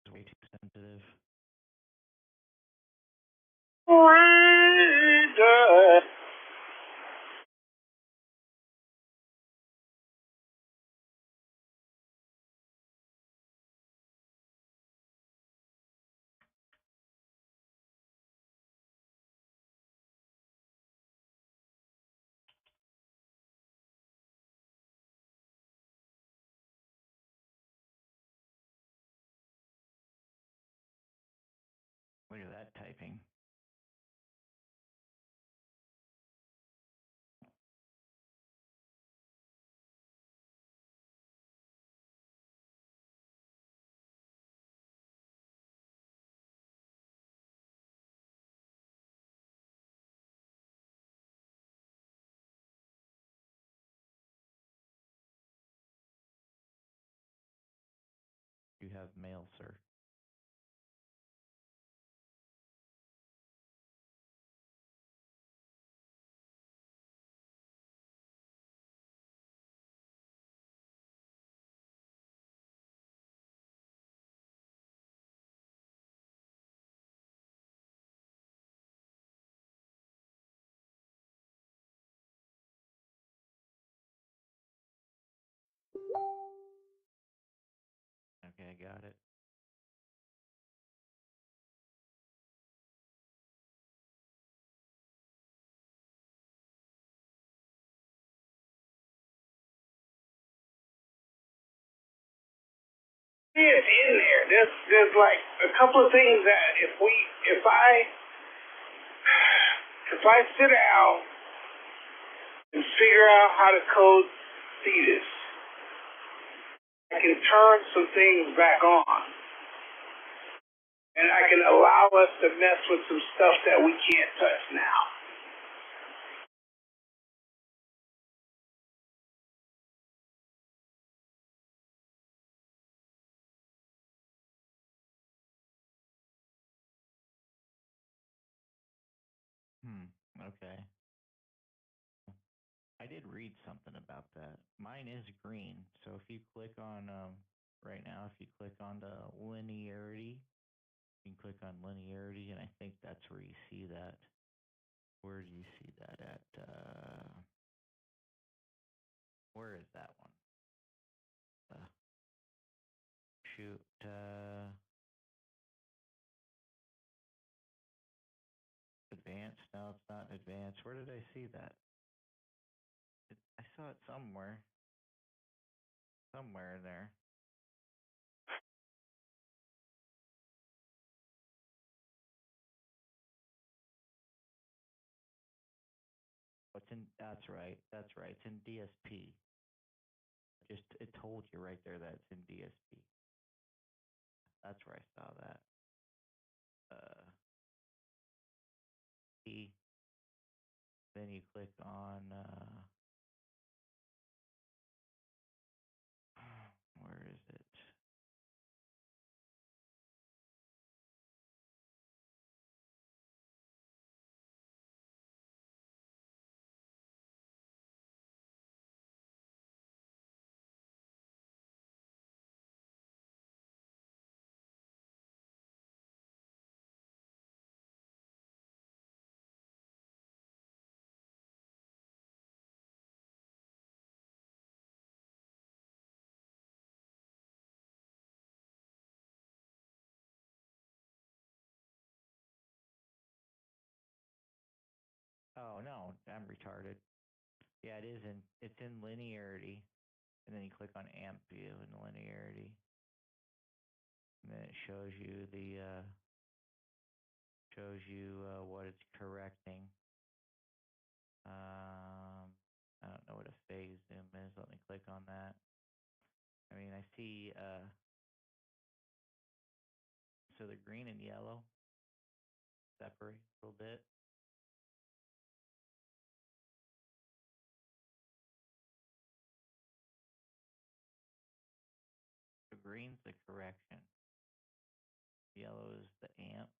It's way too sensitive. Look at that typing. have mail, sir? Okay, I got it. See it in there. There's like a couple of things that if I sit down and figure out how to code THETIS, I can turn some things back on. And I can allow us to mess with some stuff that we can't touch now. Okay. I did read something about that. Mine is green, so if you click on, right now, if you click on the linearity, you can click on linearity, and I think that's where you see that. Where do you see that at? Where is that one? Shoot. Advanced? No, it's not advanced. Where did I see that? I saw it somewhere. Somewhere in there. That's right. That's right. It's in DSP. It told you right there that it's in DSP. That's where I saw that. E. Then you click on, where is it? Oh no, I'm retarded. Yeah, it's in linearity. And then you click on amp view in linearity. And then it shows you what it's correcting. I don't know what a phase zoom is. Let me click on that. I mean, I see, so the green and yellow separate a little bit. So green's the correction. Yellow is the amp.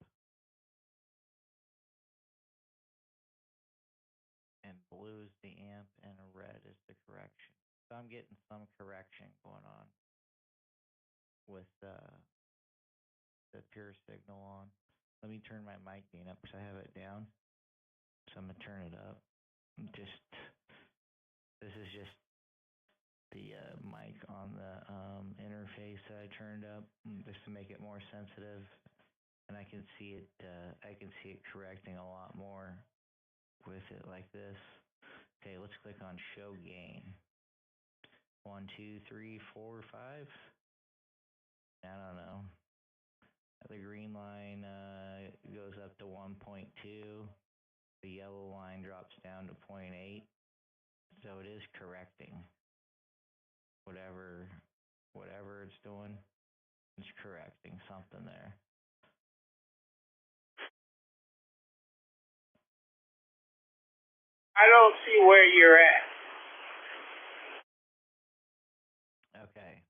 And blue is the amp, and red is the correction. So I'm getting some correction going on with the pure signal on. Let me turn my mic gain up because I have it down. So I'm gonna turn it up. This is just the mic on the interface that I turned up just to make it more sensitive, and I can see it. I can see it correcting a lot more with it like this. Okay, let's click on show gain. 1, 2, 3, 4, 5. I don't know. The green line goes up to 1.2. The yellow line drops down to 0.8. So it is correcting. Whatever it's doing, it's correcting something there. I don't see where you're at. Okay.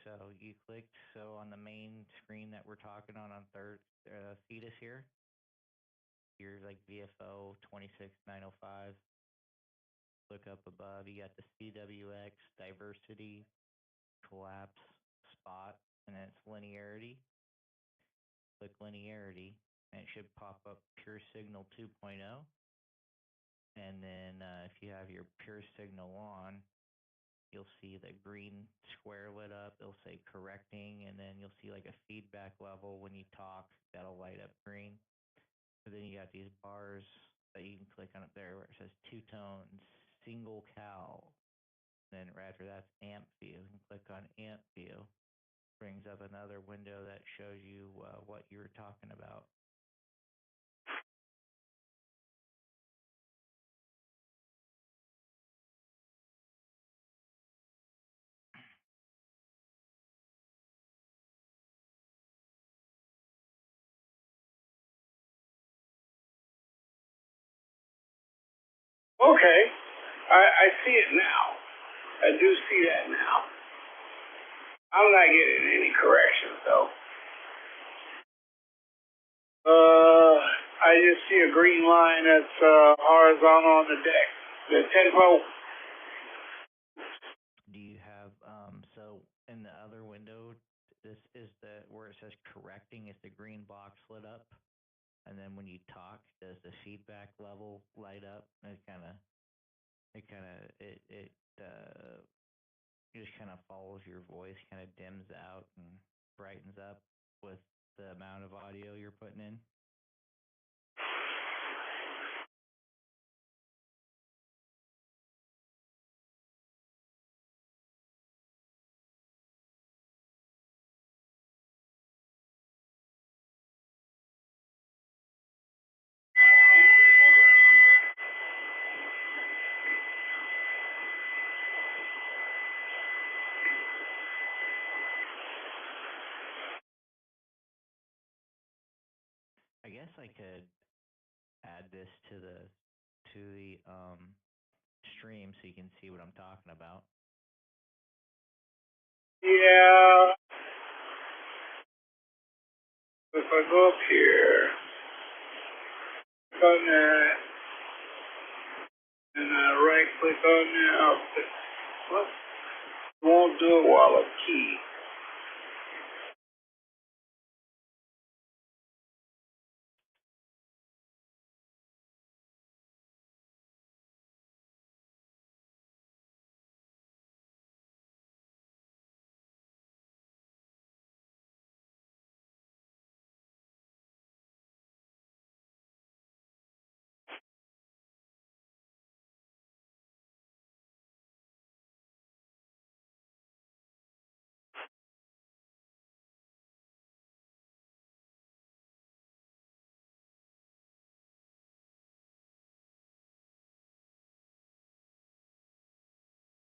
So So you clicked, so on the main screen that we're talking on third, THETIS here, here's like VFO 26905. Look up above, you got the CWX, diversity, collapse, spot, and then it's linearity. Click linearity, and it should pop up pure signal 2.0. And then if you have your pure signal on, you'll see the green square lit up. It'll say correcting, and then you'll see like a feedback level when you talk. That'll light up green. But then you got these bars that you can click on up there where it says two tones, single cal. Then right after that's amp view. You can click on amp view. Brings up another window that shows you what you were talking about. Okay, I see it now. I do see that now. I'm not getting any corrections though. I just see a green line that's horizontal on the deck. The 10 volt. Do you have so in the other window, this is the where it says correcting, is the green box lit up, and then when you talk, does the feedback level light up? It just kind of follows your voice, kind of dims out and brightens up with the amount of audio you're putting in. I guess I could add this to the stream so you can see what I'm talking about. Yeah. If I go up here, click on that, and I right click on that, what? Won't do it while I'm key.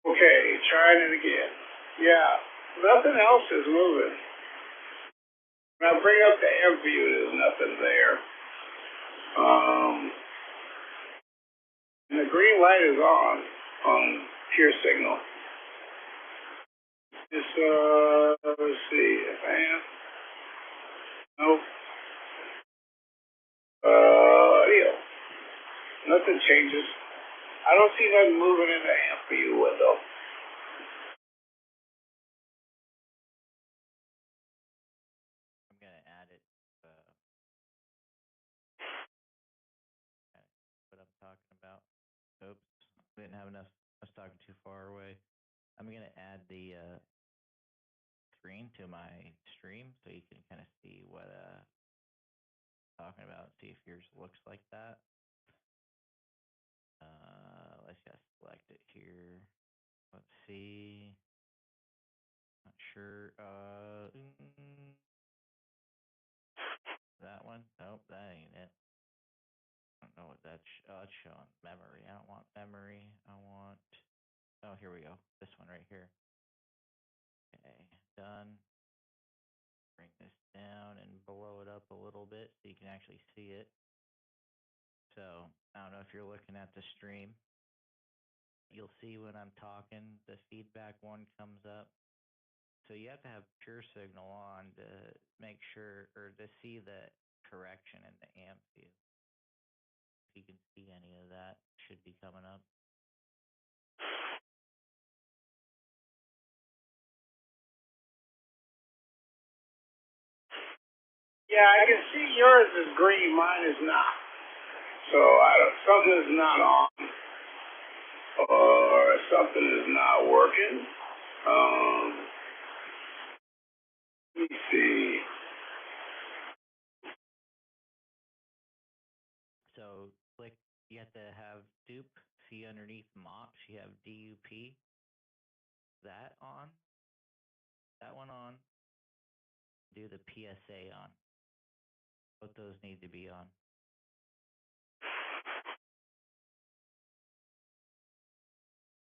Okay, trying it again. Yeah, nothing else is moving. When I bring up the amp view, there's nothing there. And the green light is on pure signal. Just, let's see, advance. Nope. Audio. Nothing changes. I don't see nothing moving in the amp view window. I'm gonna add it. What I'm talking about. Oops, didn't have enough. I was talking too far away. I'm gonna add the screen to my stream so you can kind of see what I'm talking about. See if yours looks like that. Let's just select it here. Let's see. Not sure. That one? Nope, that ain't it. I don't know what that's. It's showing memory. I don't want memory. I want. Oh, here we go. This one right here. Okay, done. Bring this down and blow it up a little bit so you can actually see it. So I don't know if you're looking at the stream. You'll see when I'm talking, the feedback one comes up. So you have to have pure signal on to make sure, or to see the correction in the amp view. If you can see any of that, should be coming up. Yeah, I can see yours is green, mine is not. So something is not on, or something is not working. Let me see. So click, you have to have dupe, see underneath MOPS, you have DUP. That on, that one on, do the PSA on. Both those need to be on.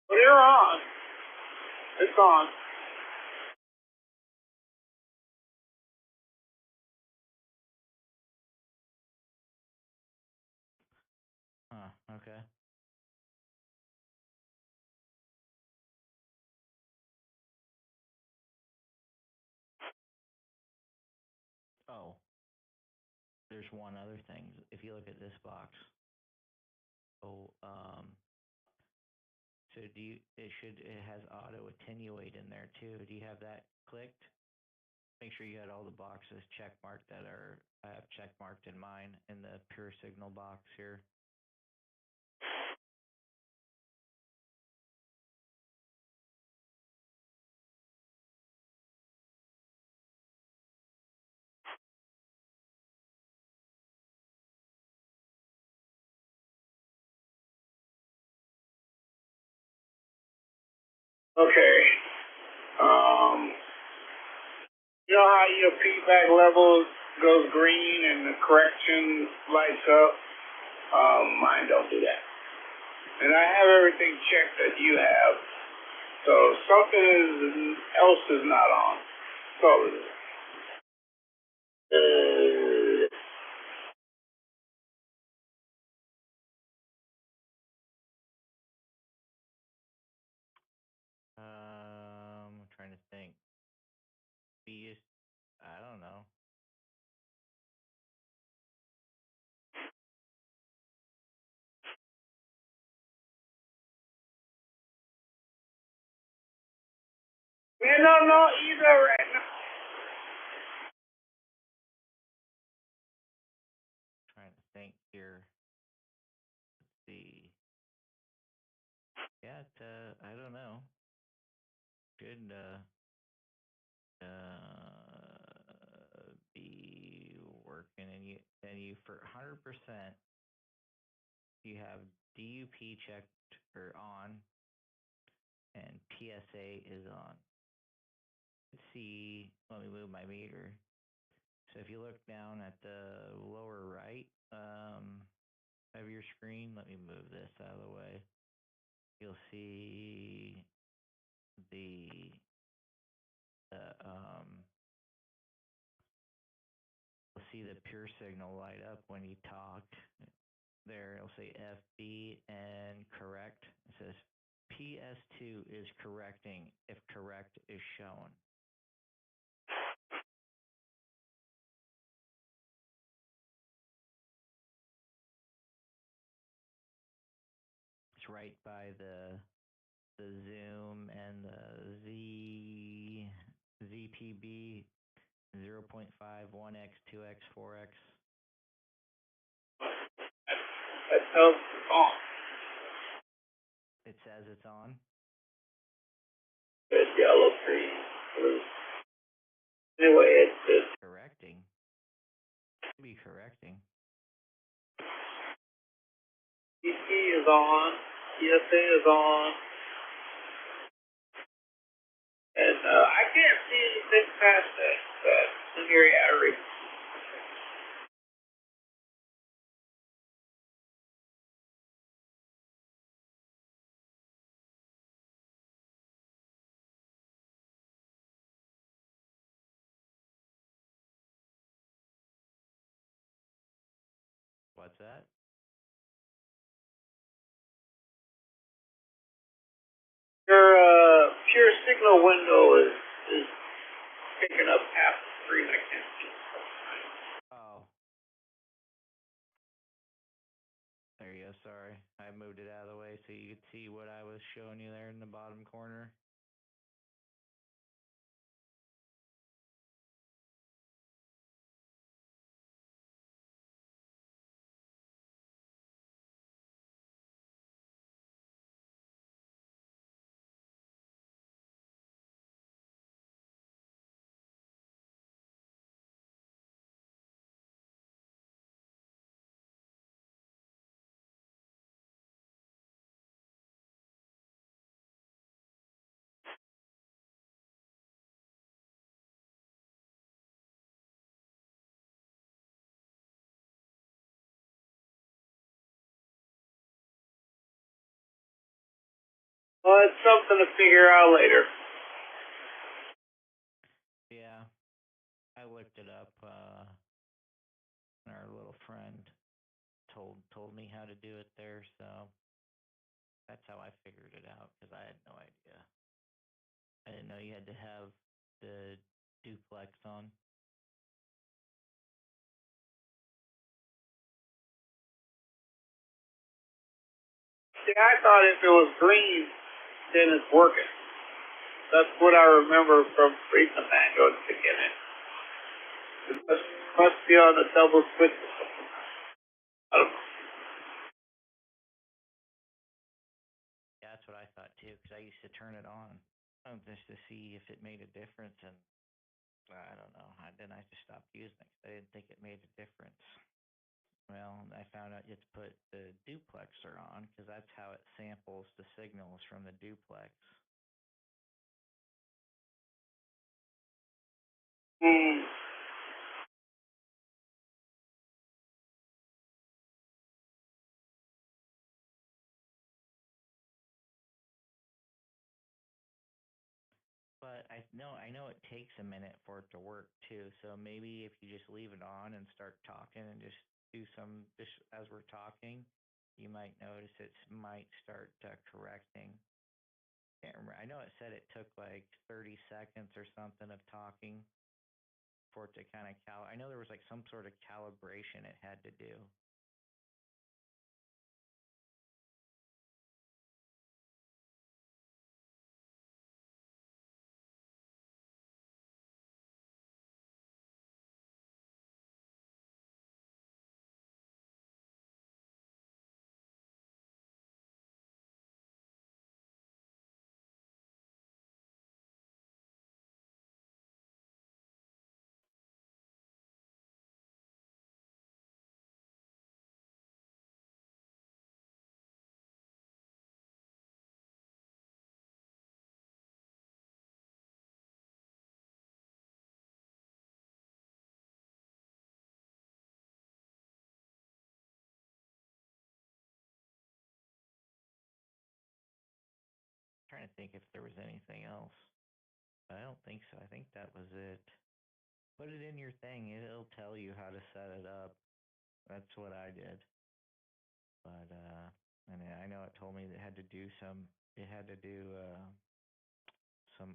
Well, they're on. It's on. Huh, okay. Oh, there's one other thing. If you look at this box, so it has auto attenuate in there too. Do you have that clicked? Make sure you had all the boxes check marked that I have check marked in mine in the pure signal box here. Okay. You know how your feedback level goes green and the correction lights up? Mine don't do that. And I have everything checked that you have. So something else is not on. So I'm trying to think. I don't know. man, no, either right now. Trying to think here. Let's see. Yeah, I don't know. Should be working, and you for 100%. You have DUP checked or on, and PSA is on. Let's see. Let me move my meter. So if you look down at the lower right of your screen, let me move this out of the way. You'll see you'll see the pure signal light up when you talk. There, it'll say FB and correct. It says PS2 is correcting if correct is shown. It's right by the zoom and the ZPB 0.5, 1x, 2x, 4x. That tells it's on. It says it's on. It's yellow, green, blue. Anyway, it's Correcting. Should be correcting. PC is on. PSA is on. And I can't see anything past that linear array. What's that? Your pure signal window is picking up half the screen. I can't see. Oh. There you go, sorry. I moved it out of the way so you could see what I was showing you there in the bottom corner. Well, it's something to figure out later. Yeah, I looked it up. And our little friend told me how to do it there, so that's how I figured it out, because I had no idea. I didn't know you had to have the duplex on. See, I thought if it was green, then it's working. That's what I remember from reading the manual at the beginning. It must be on a double switch. I don't know. Yeah, that's what I thought too, because I used to turn it on just to see if it made a difference, and I don't know. Then I just stopped using it because I didn't think it made a difference. Well, I found out you have to put the duplexer on, because that's how it samples the signals from the duplex. But I know it takes a minute for it to work too. So maybe if you just leave it on and start talking and just do just as we're talking, you might notice it might start correcting. Can't remember. I know it said it took like 30 seconds or something of talking for it to kind of I know there was like some sort of calibration it had to do. Trying to think if there was anything else. I don't think so. I think that was it. Put it in your thing. It'll tell you how to set it up. That's what I did. But and I know it told me it had to do some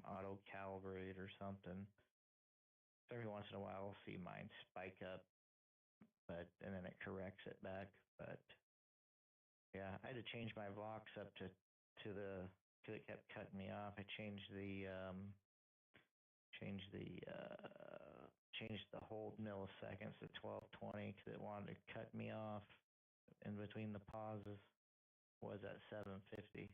auto calibrate or something. Every once in a while I'll see mine spike up, and then it corrects it back. But yeah, I had to change my Vox up to the, because it kept cutting me off. I changed the hold milliseconds to 1220 because it wanted to cut me off in between the pauses. Was at 750.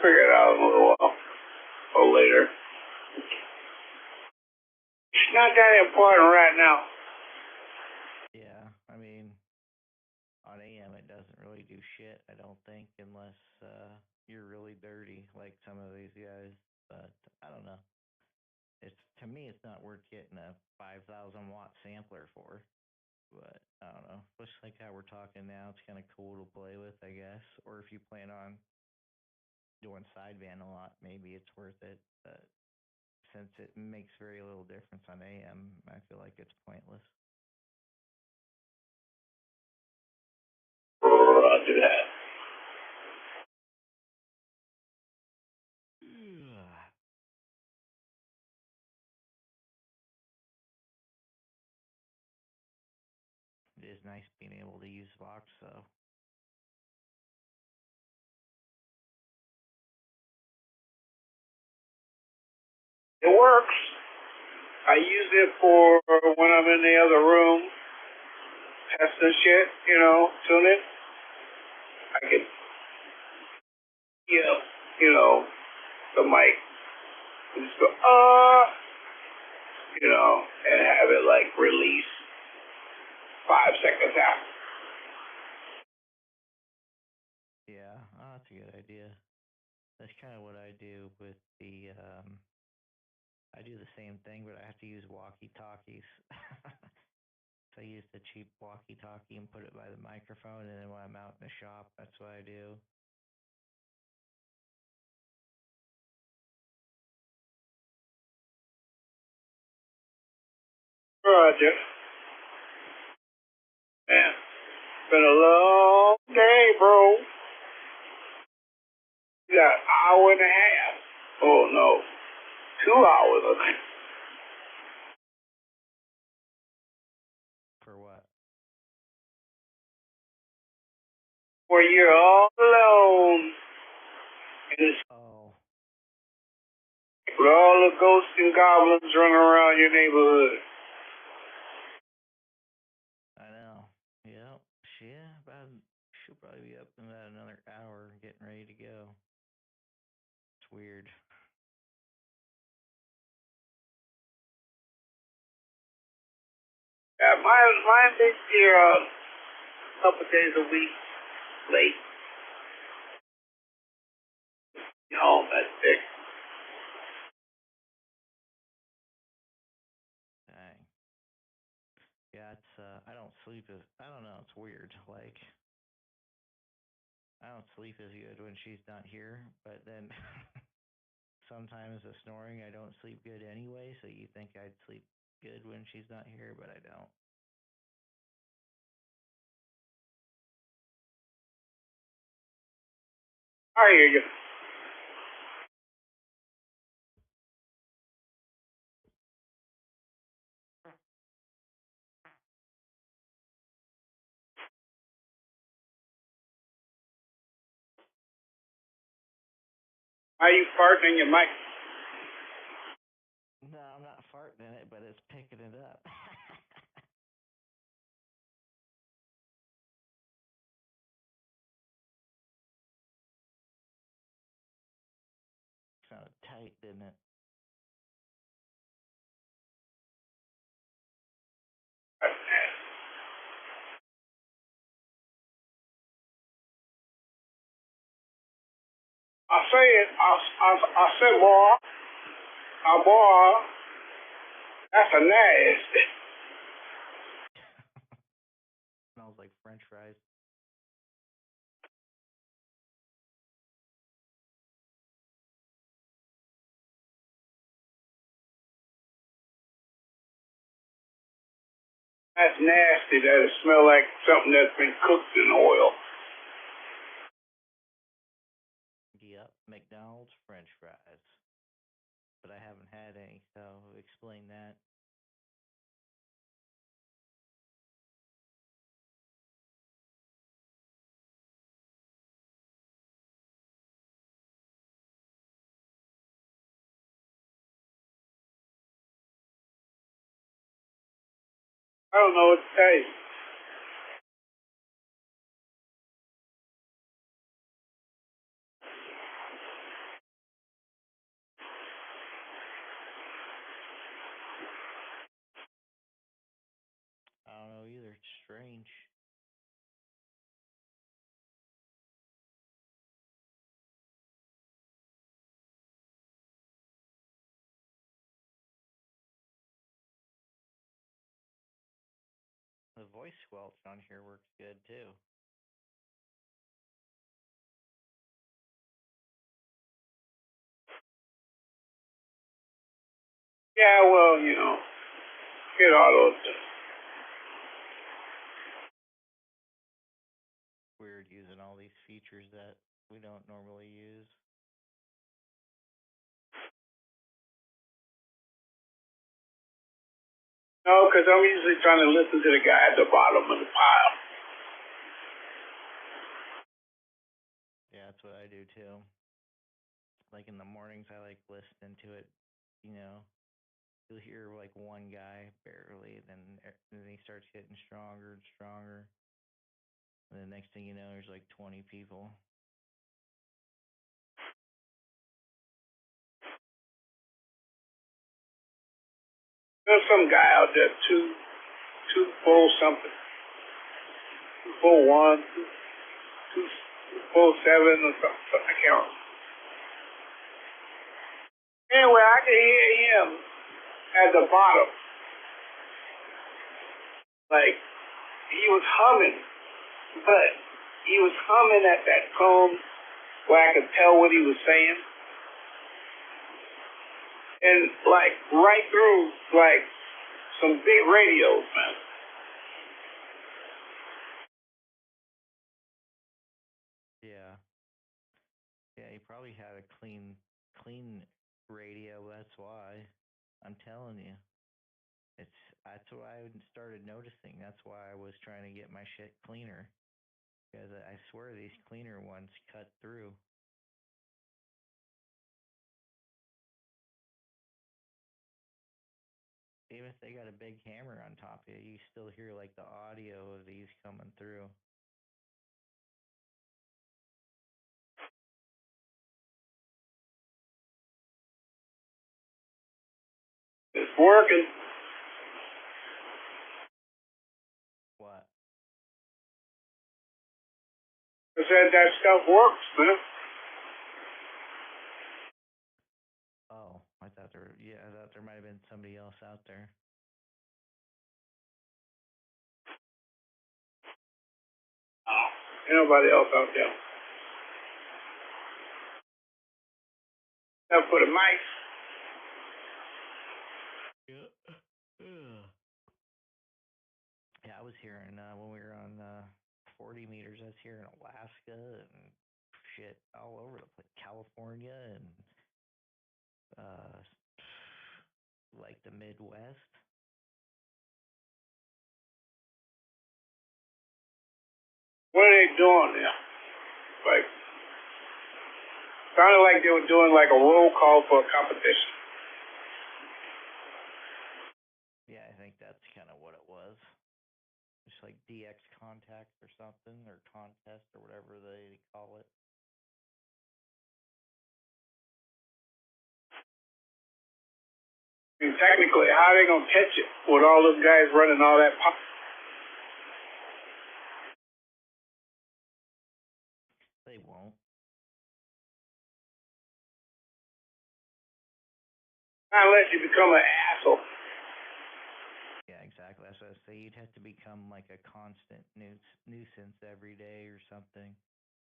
figure it out in a little while or later. It's not that important right now. Yeah, I mean, on AM it doesn't really do shit, I don't think, unless you're really dirty like some of these guys. But I don't know. To me, it's not worth getting a 5,000 watt sampler for. But I don't know. Looks like how we're talking now, it's kind of cool to play with, I guess. Or if you plan on doing sideband a lot, maybe it's worth it. But since it makes very little difference on AM, I feel like it's pointless. Roger that. It is nice being able to use Vox, though. It works. I use it for when I'm in the other room, testing shit, you know, tuning. I can, you know, the mic, and just go, you know, and have it like release 5 seconds after. Yeah, oh, that's a good idea. That's kind of what I do with the, I do the same thing, but I have to use walkie-talkies. So I use the cheap walkie-talkie and put it by the microphone, and then when I'm out in the shop, that's what I do. Roger. Man, it's been a long day, bro. You got an hour and a half. Oh, no. 2 hours, I think. For what? Where you're all alone. And it's Oh, with all the ghosts and goblins running around your neighborhood. I know. Yep. Yeah, about, she'll probably be up in about another hour getting ready to go. It's weird. Yeah, mine takes here a couple days a week late. You know, that's it. Dang. Yeah, it's, I don't sleep as, I don't know, it's weird. Like, I don't sleep as good when she's not here, but then sometimes the snoring, I don't sleep good anyway, so you think I'd sleep good when she's not here, but I don't. I hear you. Why are you farting in your mic? No, I'm not farting in it, but it's picking it up. Sounded tight, didn't it? I say, boy, that's a nasty. Smells like French fries. That's nasty. That it smell like something that's been cooked in oil. Yep, McDonald's French fries. But I haven't had any, so explain that. I don't know what to tell you. know either. It's strange. The voice squelch on here works good too. Yeah, well, you know, get all those. Weird using all these features that we don't normally use. No, because I'm usually trying to listen to the guy at the bottom of the pile. Yeah, that's what I do too. Like in the mornings, I like listening to it. You know, you'll hear like one guy barely, then he starts getting stronger and stronger. And the next thing you know, there's like 20 people. There's some guy out there, 247, 247 or something. I can't remember. Anyway, I can hear him at the bottom. Like, he was humming, but he was humming at that tone where I could tell what he was saying. And, like, right through, like, some big radios, man. Yeah. Yeah, he probably had a clean radio, that's why. I'm telling you. That's why I started noticing. That's why I was trying to get my shit cleaner. Because I swear these cleaner ones cut through. Even if they got a big hammer on top of it, you still hear like the audio of these coming through. It's working. What? I said that stuff works, man. Oh, I thought there might have been somebody else out there. Oh, ain't nobody else out there. Now for the mics. Yeah, I was hearing when we were on 40 meters, I was hearing Alaska and shit all over the place, California and like the Midwest. What are they doing there? Like, sounded like they were doing like a roll call for a competition. Yeah, I think that's kind of what it was. Just like DX contact or something, or contest or whatever they call it. I mean, technically, how are they gonna catch it with all those guys running all that pop? They won't. Unless you become an asshole. Yeah, exactly. That's what I say. You'd have to become like a constant nuisance every day or something.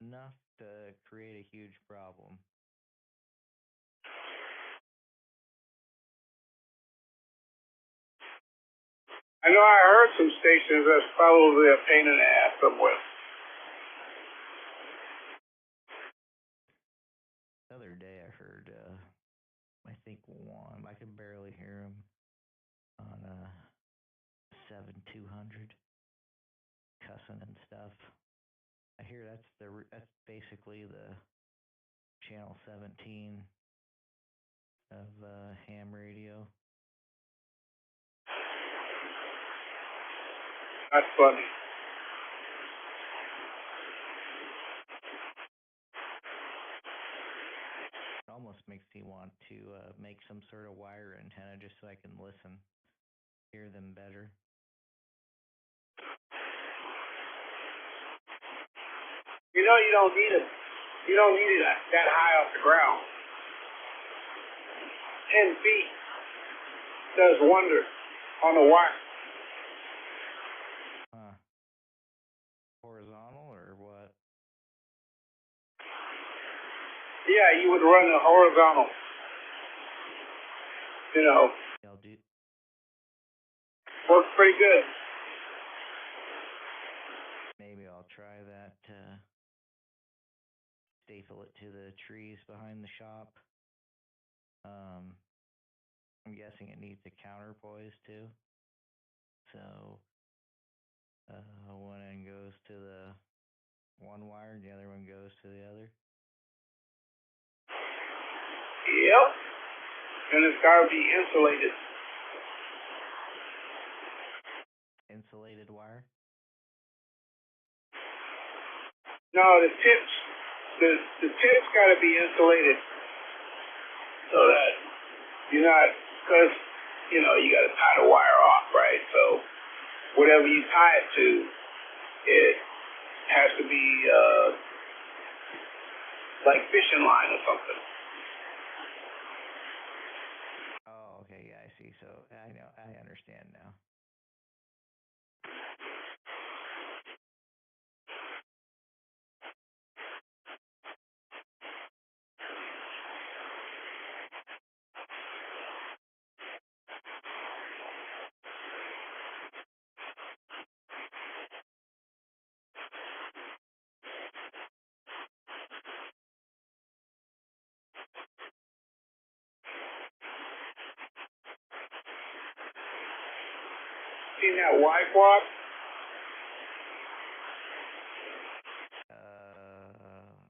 Enough to create a huge problem. I know I heard some stations that's probably a pain in the ass somewhere. The other day I heard, I think one, I could barely hear him on 7200 cussing and stuff. I hear that's basically the channel 17 of ham radio. That's funny. It almost makes me want to make some sort of wire antenna just so I can hear them better. You know you don't need it. You don't need it that high off the ground. 10 feet does wonders on the wire. Horizontal or what? Yeah, you would run a horizontal. You know, Y'all do. works pretty good. Maybe I'll try that. Staple it to the trees behind the shop. I'm guessing it needs a counterpoise too. So one end goes to the one wire and the other one goes to the other. Yep. And it's got to be insulated. Insulated wire? No, the tips got to be insulated so that you're not, because, you know, you got to tie the wire off, right? So whatever you tie it to, it has to be like fishing line or something. Oh, okay, yeah, I see. So I know, I understand now. Seen that Y-quad?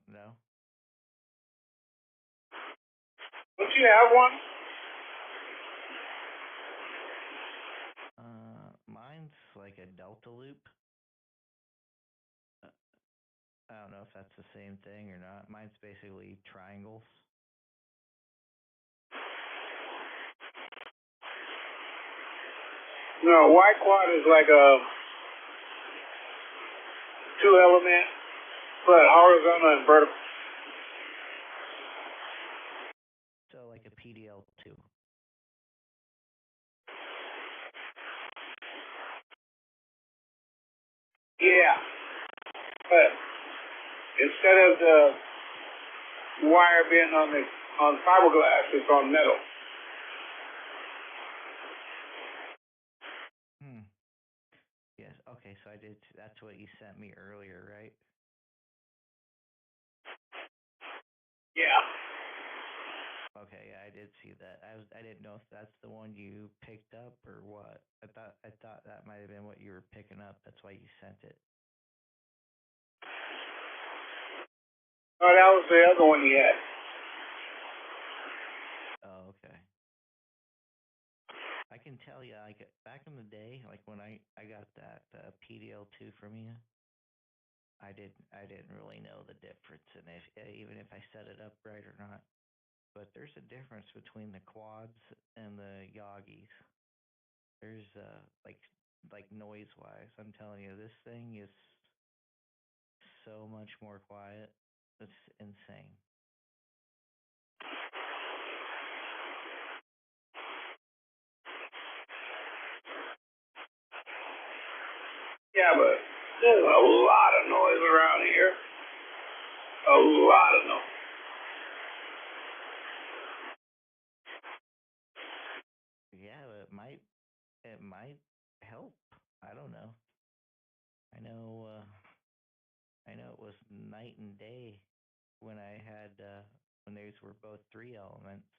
No. Don't you have one? Mine's like a delta loop. I don't know if that's the same thing or not. Mine's basically triangles. No, Y-quad is like a 2-element, but horizontal and vertical. So like a PDL2. Yeah, but instead of the wire being on fiberglass, it's on metal. Yes. Okay. So I did. That's what you sent me earlier, right? Yeah. Okay. Yeah, I did see that. I didn't know if that's the one you picked up or what. I thought that might have been what you were picking up. That's why you sent it. Oh, that was the other one he had. Oh, okay. I can tell you, like back in the day, like when I got that PDL2 from you, I didn't really know the difference, and even if I set it up right or not. But there's a difference between the quads and the Yagis. There's like noise wise, I'm telling you, this thing is so much more quiet. It's insane. Yeah, but there's a lot of noise around here. A lot of noise. Yeah, it might help. I don't know. I know it was night and day when I had when these were both 3 elements.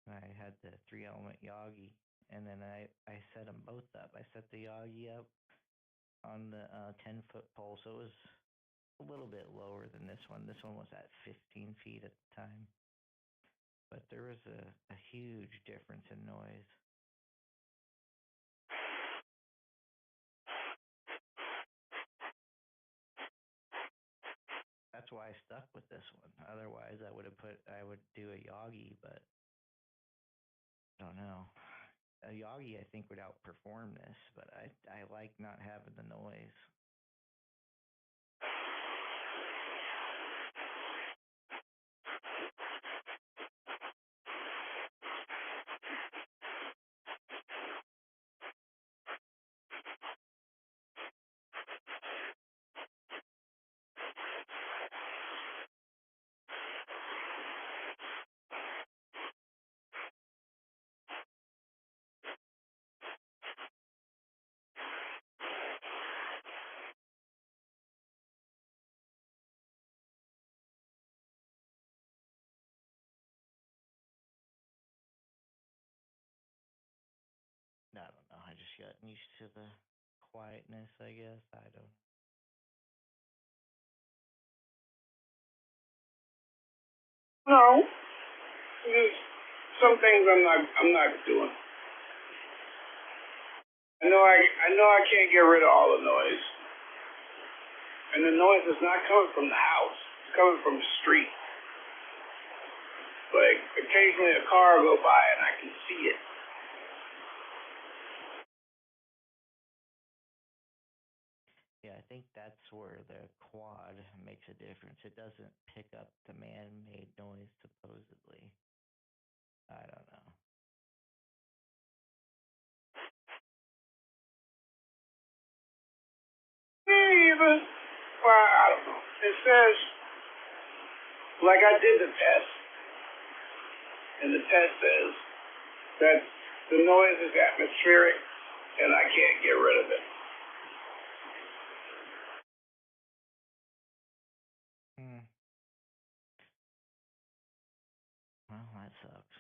I had the 3-element Yagi, and then I set them both up. I set the Yagi up on the 10-foot pole, so it was a little bit lower than this one. This one was at 15 feet at the time, but there was a huge difference in noise. That's why I stuck with this one. Otherwise, I would do a Yagi, but I don't know. A Yagi, I think, would outperform this, but I like not having the noise. just gotten used to the quietness, I guess. I don't. No. Just some things I'm not doing. I know I can't get rid of all the noise. And the noise is not coming from the house. It's coming from the street. Like occasionally a car will go by and I can see it. Yeah, I think that's where the quad makes a difference. It doesn't pick up the man-made noise, supposedly. I don't know. Even, well, I don't know. It says, like I did the test, and the test says that the noise is atmospheric and I can't get rid of it. Well, that sucks.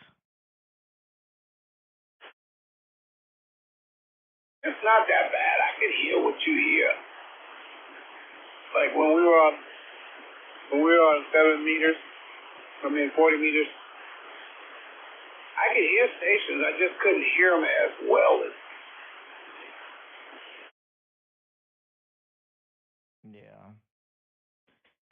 It's not that bad. I can hear what you hear. Like when we were on 7 meters, 40 meters, I could hear stations. I just couldn't hear them as well as. Yeah.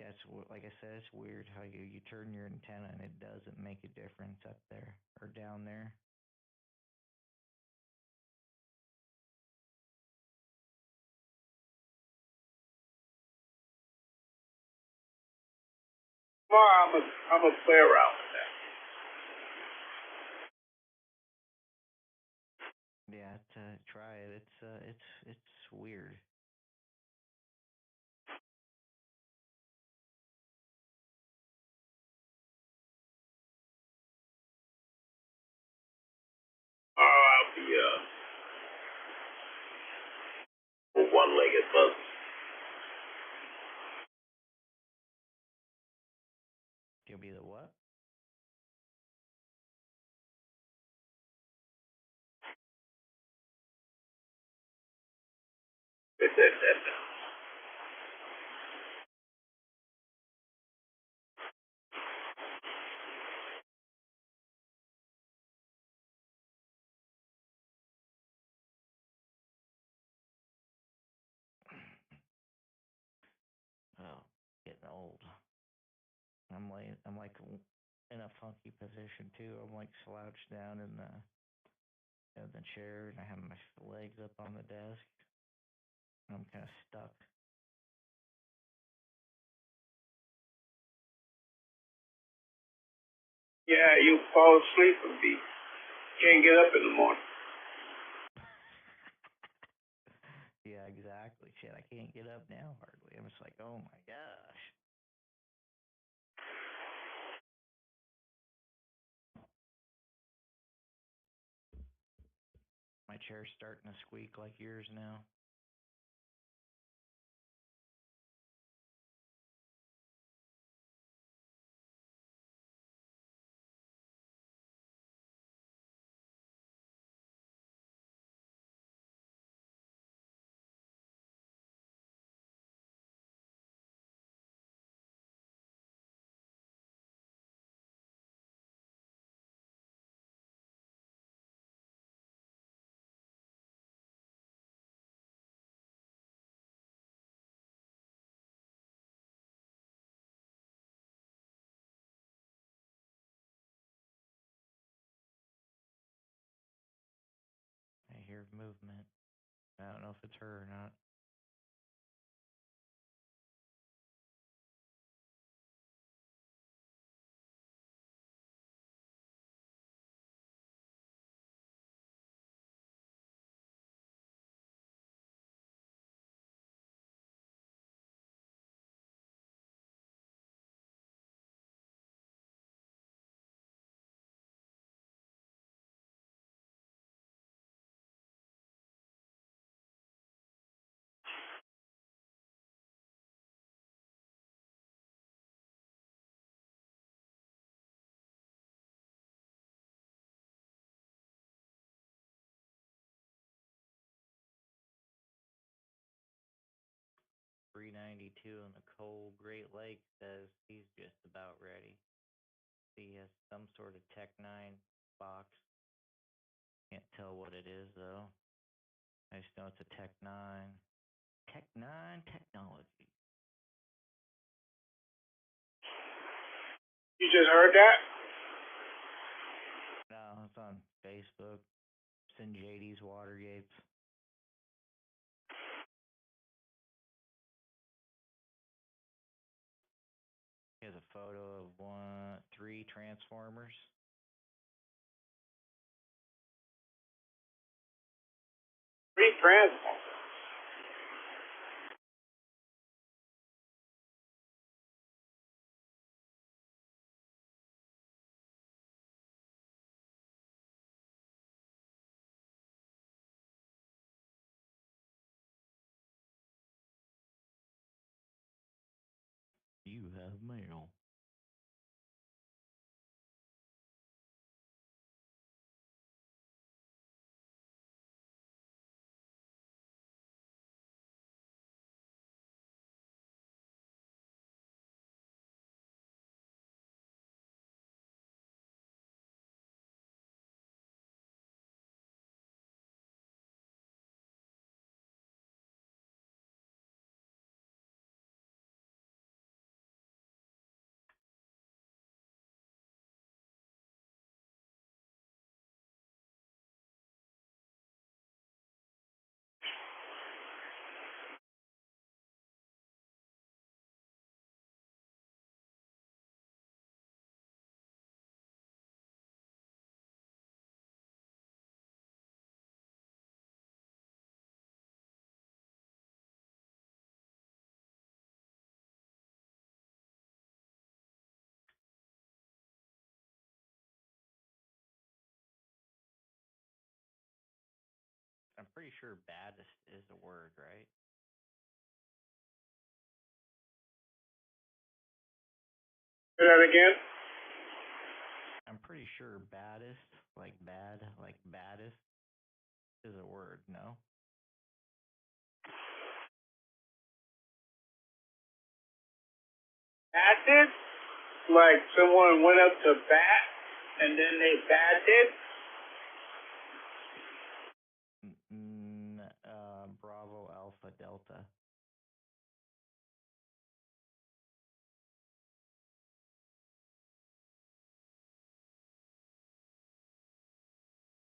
Yeah, it's like I said, it's weird how you turn your antenna and it doesn't make a difference up there or down there. Tomorrow I'm gonna play around with that. Yeah, try it. It's weird. Tomorrow I'll be one-legged bug. You'll be the what? Oh, getting old. I'm like in a funky position too. I'm like slouched down in the chair, and I have my legs up on the desk. I'm kind of stuck. Yeah, you fall asleep and can't get up in the morning. Yeah, exactly. Shit, I can't get up now hardly. I'm just like, oh my gosh. My chair's starting to squeak like yours now. I hear movement. I don't know if it's her or not. 392 on the cold Great Lakes says he's just about ready. He has some sort of Tech 9 box. Can't tell what it is though. I just know it's a Tech 9. Tech 9 technology. You just heard that? No, it's on Facebook. It's in JD's Watergates. He has a photo of 3 Transformers. Three Transformers. You have mail. I'm pretty sure baddest is a word, right? Say that again? I'm pretty sure baddest, like bad, like baddest, is a word, no? Batted? Like someone went up to bat and then they batted? Bravo Alpha Delta.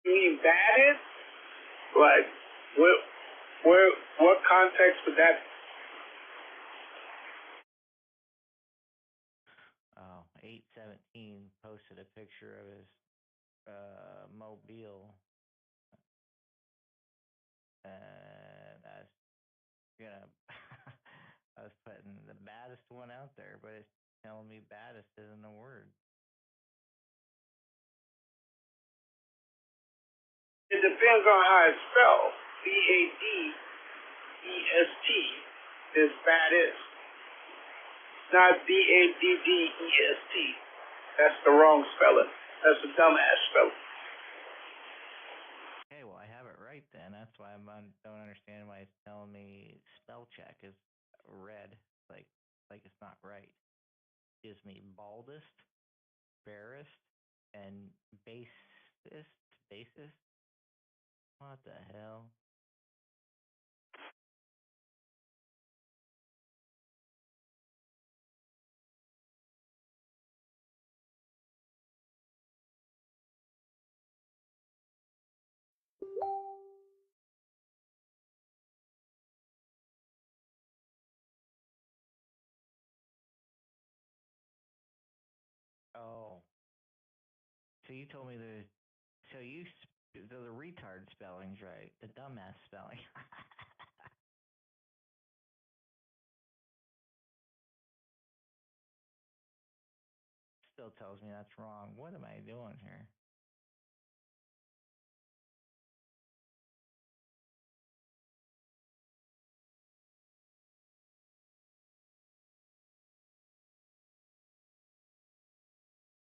You mean batted? Like, what context would that be? Oh, 817 posted a picture of his mobile, and I was gonna, I was putting the baddest one out there, but it's telling me baddest isn't a word. It depends on how it's spelled. B-A-D-E-S-T is baddest. Not B-A-D-D-E-S-T. That's the wrong spelling. That's a dumbass spelling. Okay, well, I have it right then. That's why I don't understand why it's telling me spell check is red, like it's not right. It gives me baldest, barest, and bassist. What the hell? Oh, so you told me so the retard spelling's right, the dumbass spelling. Still tells me that's wrong. What am I doing here?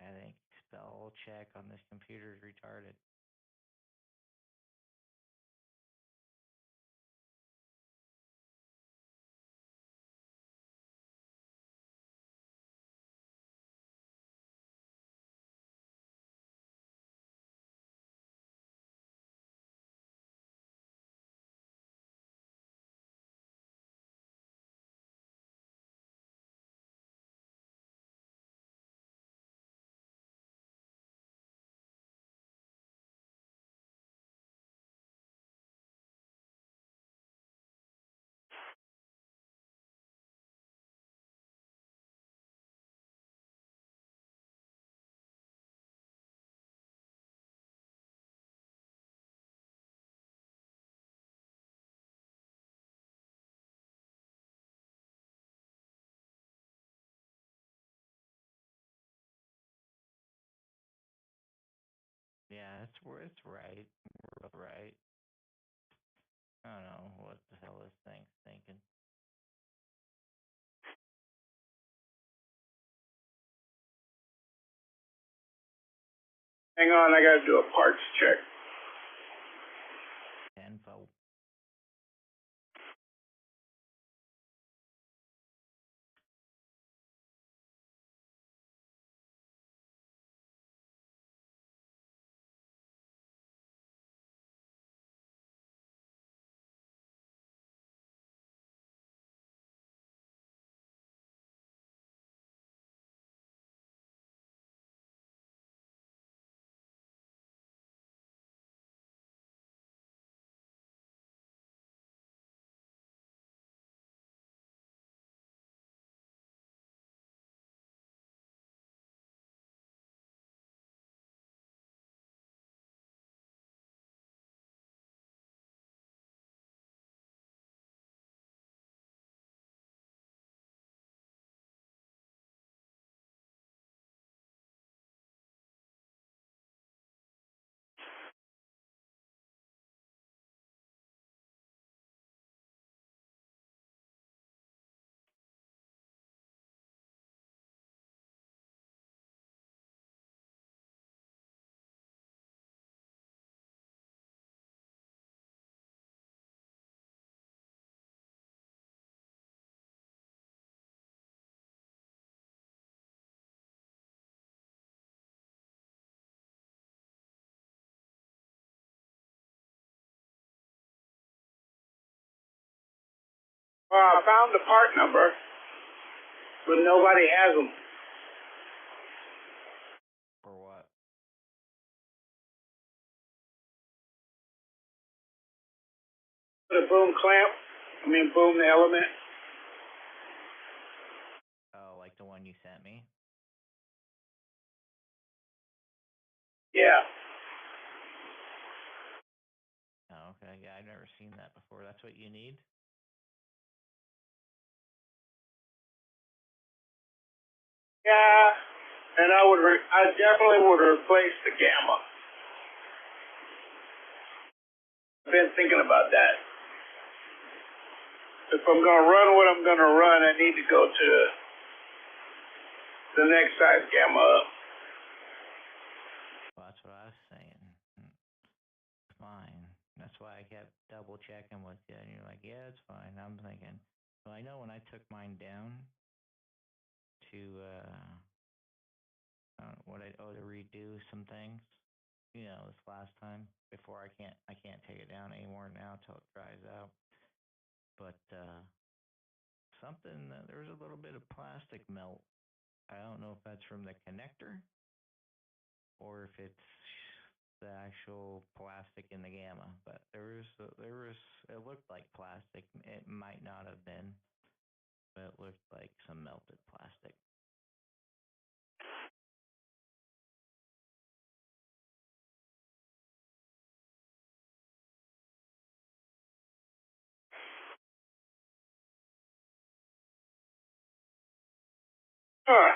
I think spell check on this computer is retarded. Yeah, it's right. We're both right. I don't know what the hell this thing's thinking. Hang on, I gotta do a parts check. Tenfold. I found the part number, but nobody has them. For what? The boom clamp, boom the element. Oh, like the one you sent me? Yeah. Oh, okay. Yeah, I've never seen that before. That's what you need? Yeah, and I definitely would replace the gamma. I've been thinking about that. If I'm gonna run what I'm gonna run, I need to go to the next size gamma up. Well, that's what I was saying. Fine. That's why I kept double checking with you. And you're like, yeah, it's fine. I'm thinking, well, I know when I took mine down to, to redo some things, this last time before I can't take it down anymore now till it dries out. But, there was a little bit of plastic melt. I don't know if that's from the connector or if it's the actual plastic in the gamma, but it looked like plastic. It might not have been, but it looked like some melted plastic. Huh.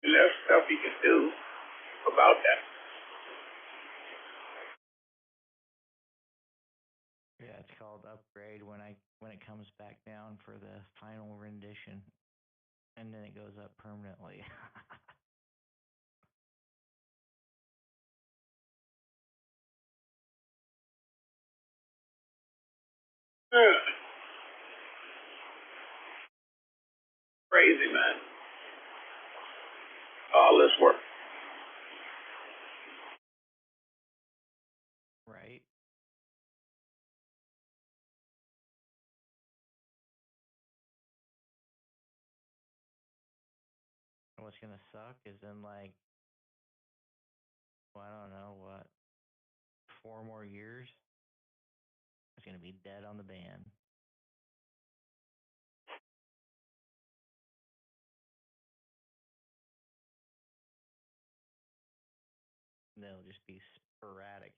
And there's stuff you can do about that. Yeah, it's called upgrade when it comes back down for the final rendition, and then it goes up permanently. Crazy, man. All this work. Right? And what's gonna suck is in I don't know what, 4 more years, it's gonna be dead on the band. And they'll just be sporadic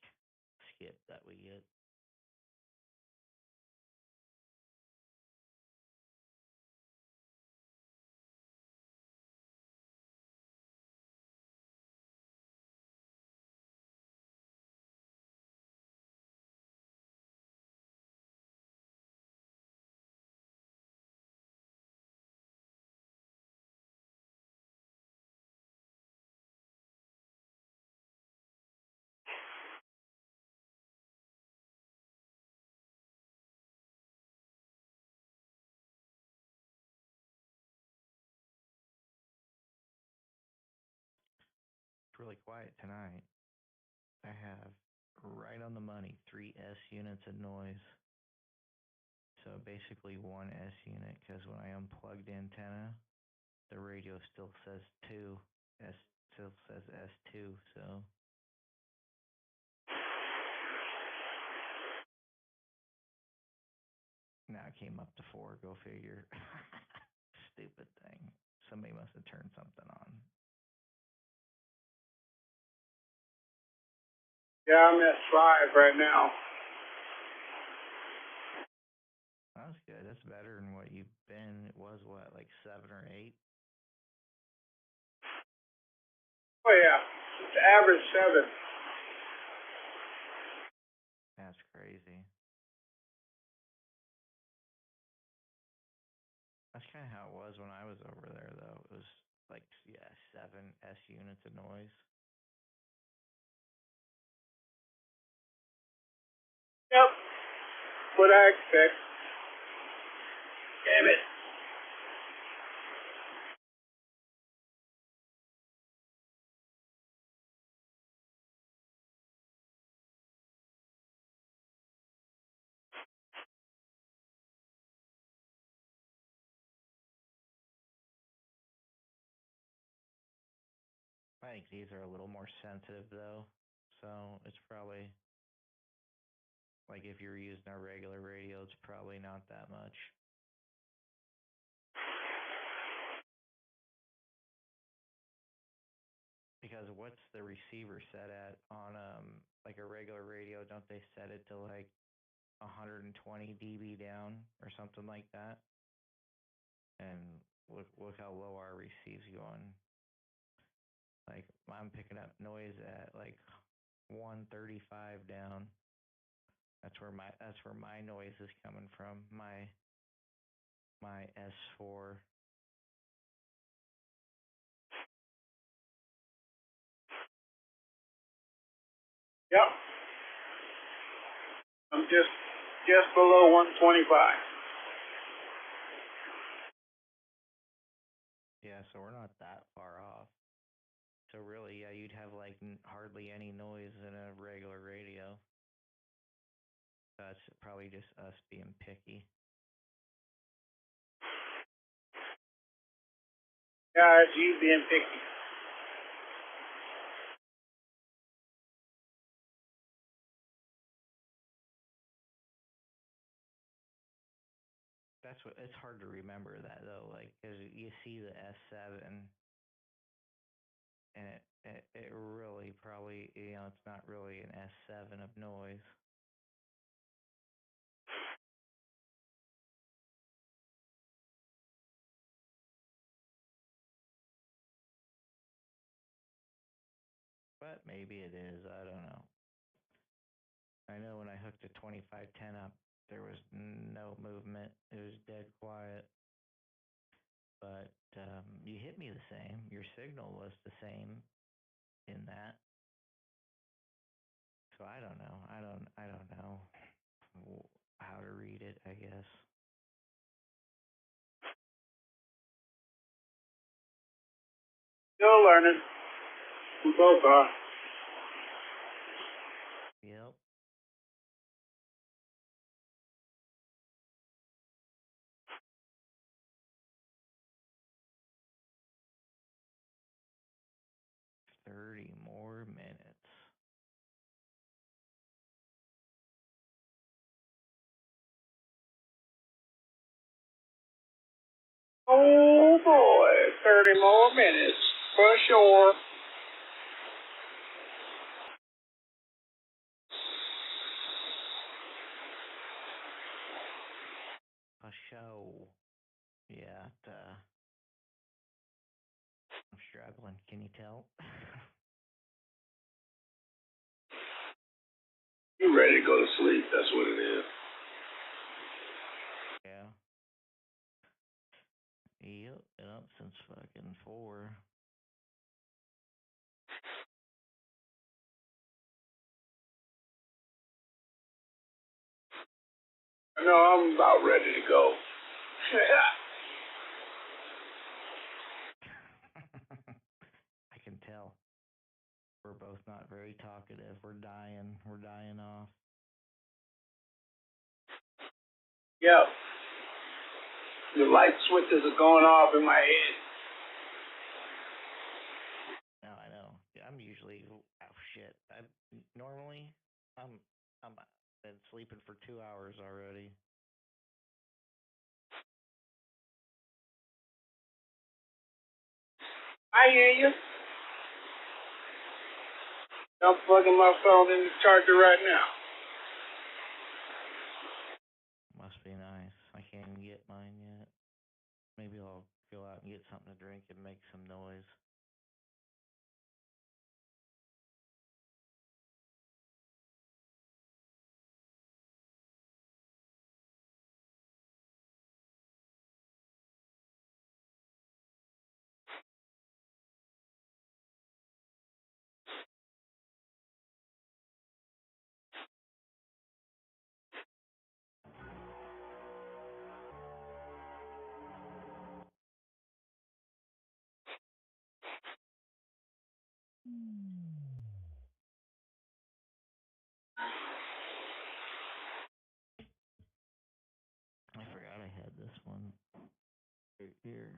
skip that we get. really quiet tonight. I have right on the money 3 S units of noise. So basically 1 S unit, because when I unplug the antenna, the radio still says 2. Still says S2, so. Now it came up to 4, go figure. Stupid thing. Somebody must have turned something on. Yeah, I'm at 5 right now. That's good. That's better than what you've been. It was what, like 7 or 8? Oh yeah, it's average 7. That's crazy. That's kind of how it was when I was over there, though. It was like, yeah, 7 S units of noise. Yep, what I expect. Damn it. I think these are a little more sensitive, though. So it's probably, like if you're using a regular radio, it's probably not that much. Because what's the receiver set at on like a regular radio? Don't they set it to like 120 dB down or something like that? And look how low our receives going. Like I'm picking up noise at like 135 down. That's where my noise is coming from. My S4. Yep. I'm just below 125. Yeah, so we're not that far off. So really, yeah, you'd have like hardly any noise in a regular radio. That's probably just us being picky. Yeah, it's you being picky. That's what, it's hard to remember that though, like, cause you see the S7 and it really probably, it's not really an S7 of noise. But maybe it is, I don't know. I know when I hooked the 2510 up, there was no movement. It was dead quiet. But you hit me the same. Your signal was the same in that. So I don't know. I don't know how to read it, I guess. Still learning. We both are. Yep. $30 more minutes. Oh boy, 30 more minutes for sure. A show. Yeah, I'm struggling. Can you tell? You ready to go to sleep? That's what it is. Yeah. Yep, been up since fucking 4. I know I'm about ready to go. I can tell. We're both not very talkative. We're dying off. Yeah. The light switches are going off in my head. No, I know. Yeah, I'm usually shit. Normally I'm been sleeping for 2 hours already. I hear you. I'm plugging my phone in the charger right now. Must be nice. I can't even get mine yet. Maybe I'll go out and get something to drink and make some noise. I forgot I had this one right here.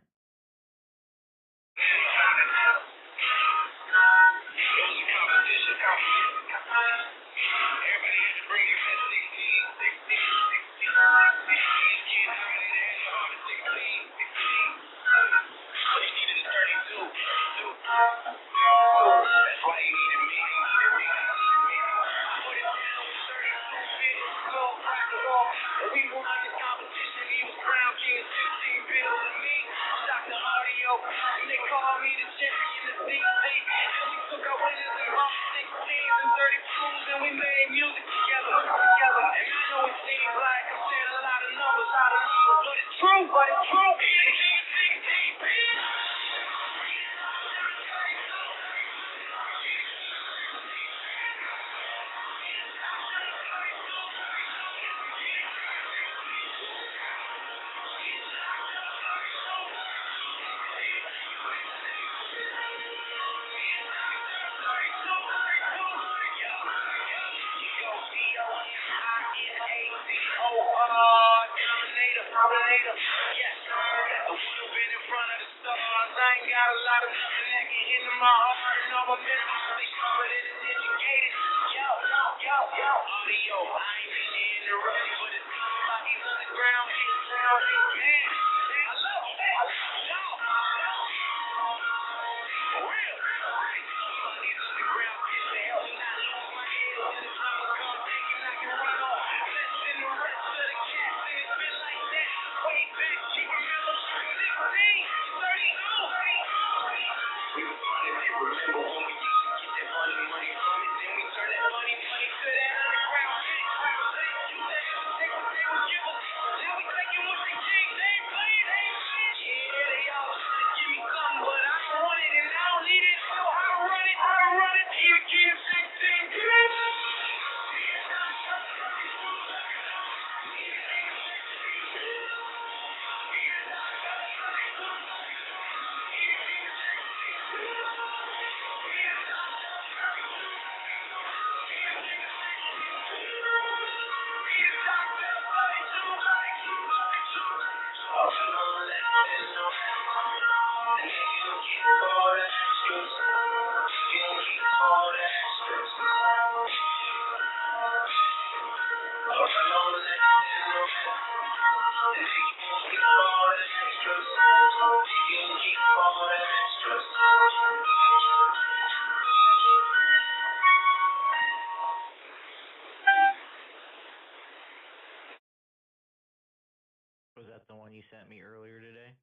Was that the one you sent me earlier today?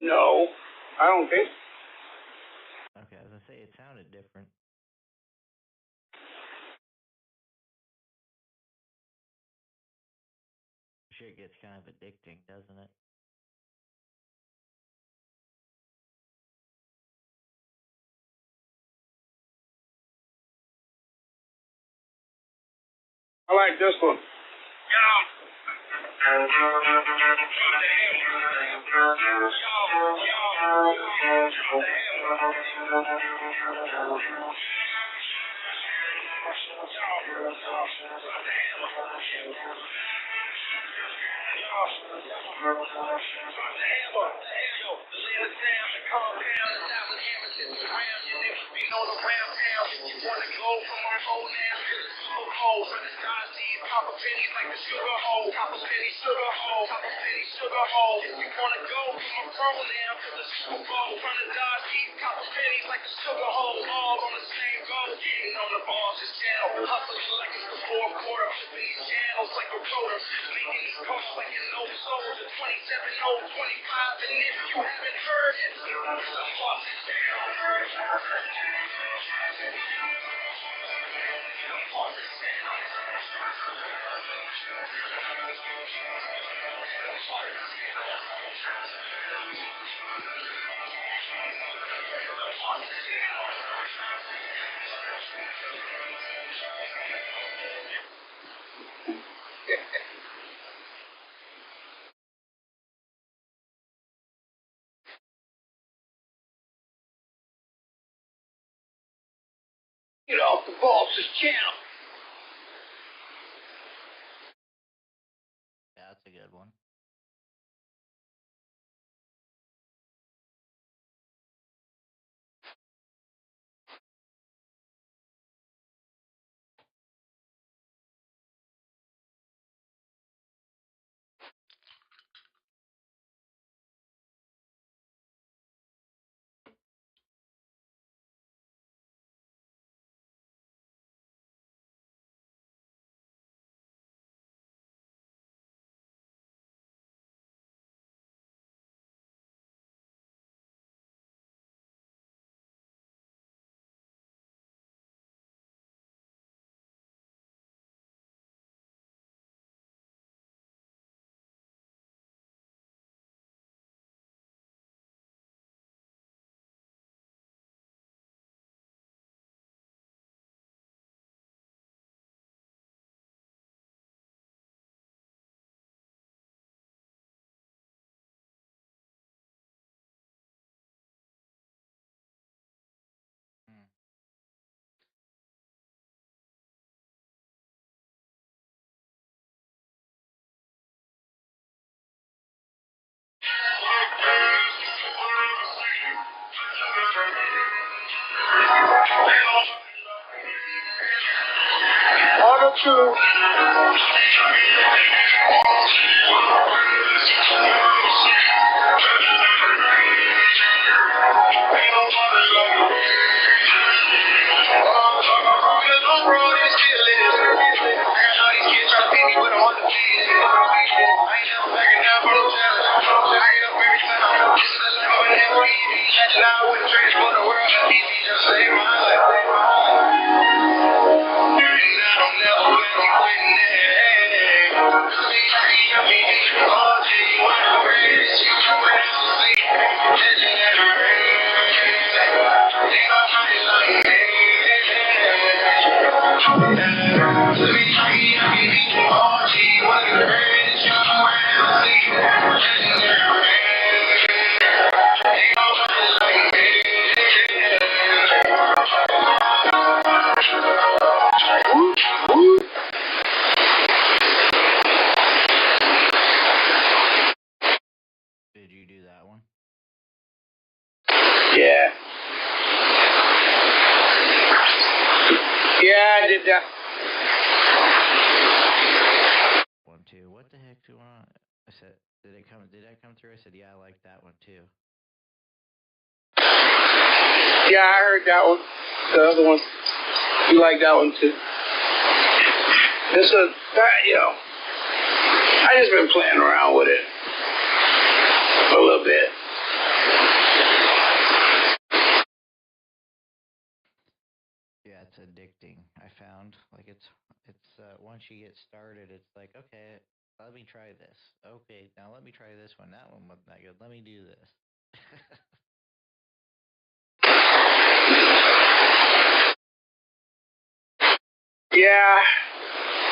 No, I don't think so. Okay, I was gonna say it sounded different. Shit gets kind of addicting, doesn't it? I like this one. Get off the boss's channel. Yeah, that's a good one. Auto-tune. Did you do that one? Yeah. Yeah, I did that. 1, 2. What the heck do you want? I said, did it come? Did that come through? I said, yeah, I like that one too. Yeah, I heard that one. The other one. You like that one too. It's a, I just been playing around with it a little bit. Yeah, it's addicting. I found like it's once you get started, it's like, okay, let me try this. Okay, now let me try this one. That one wasn't that good. Let me do this. Yeah,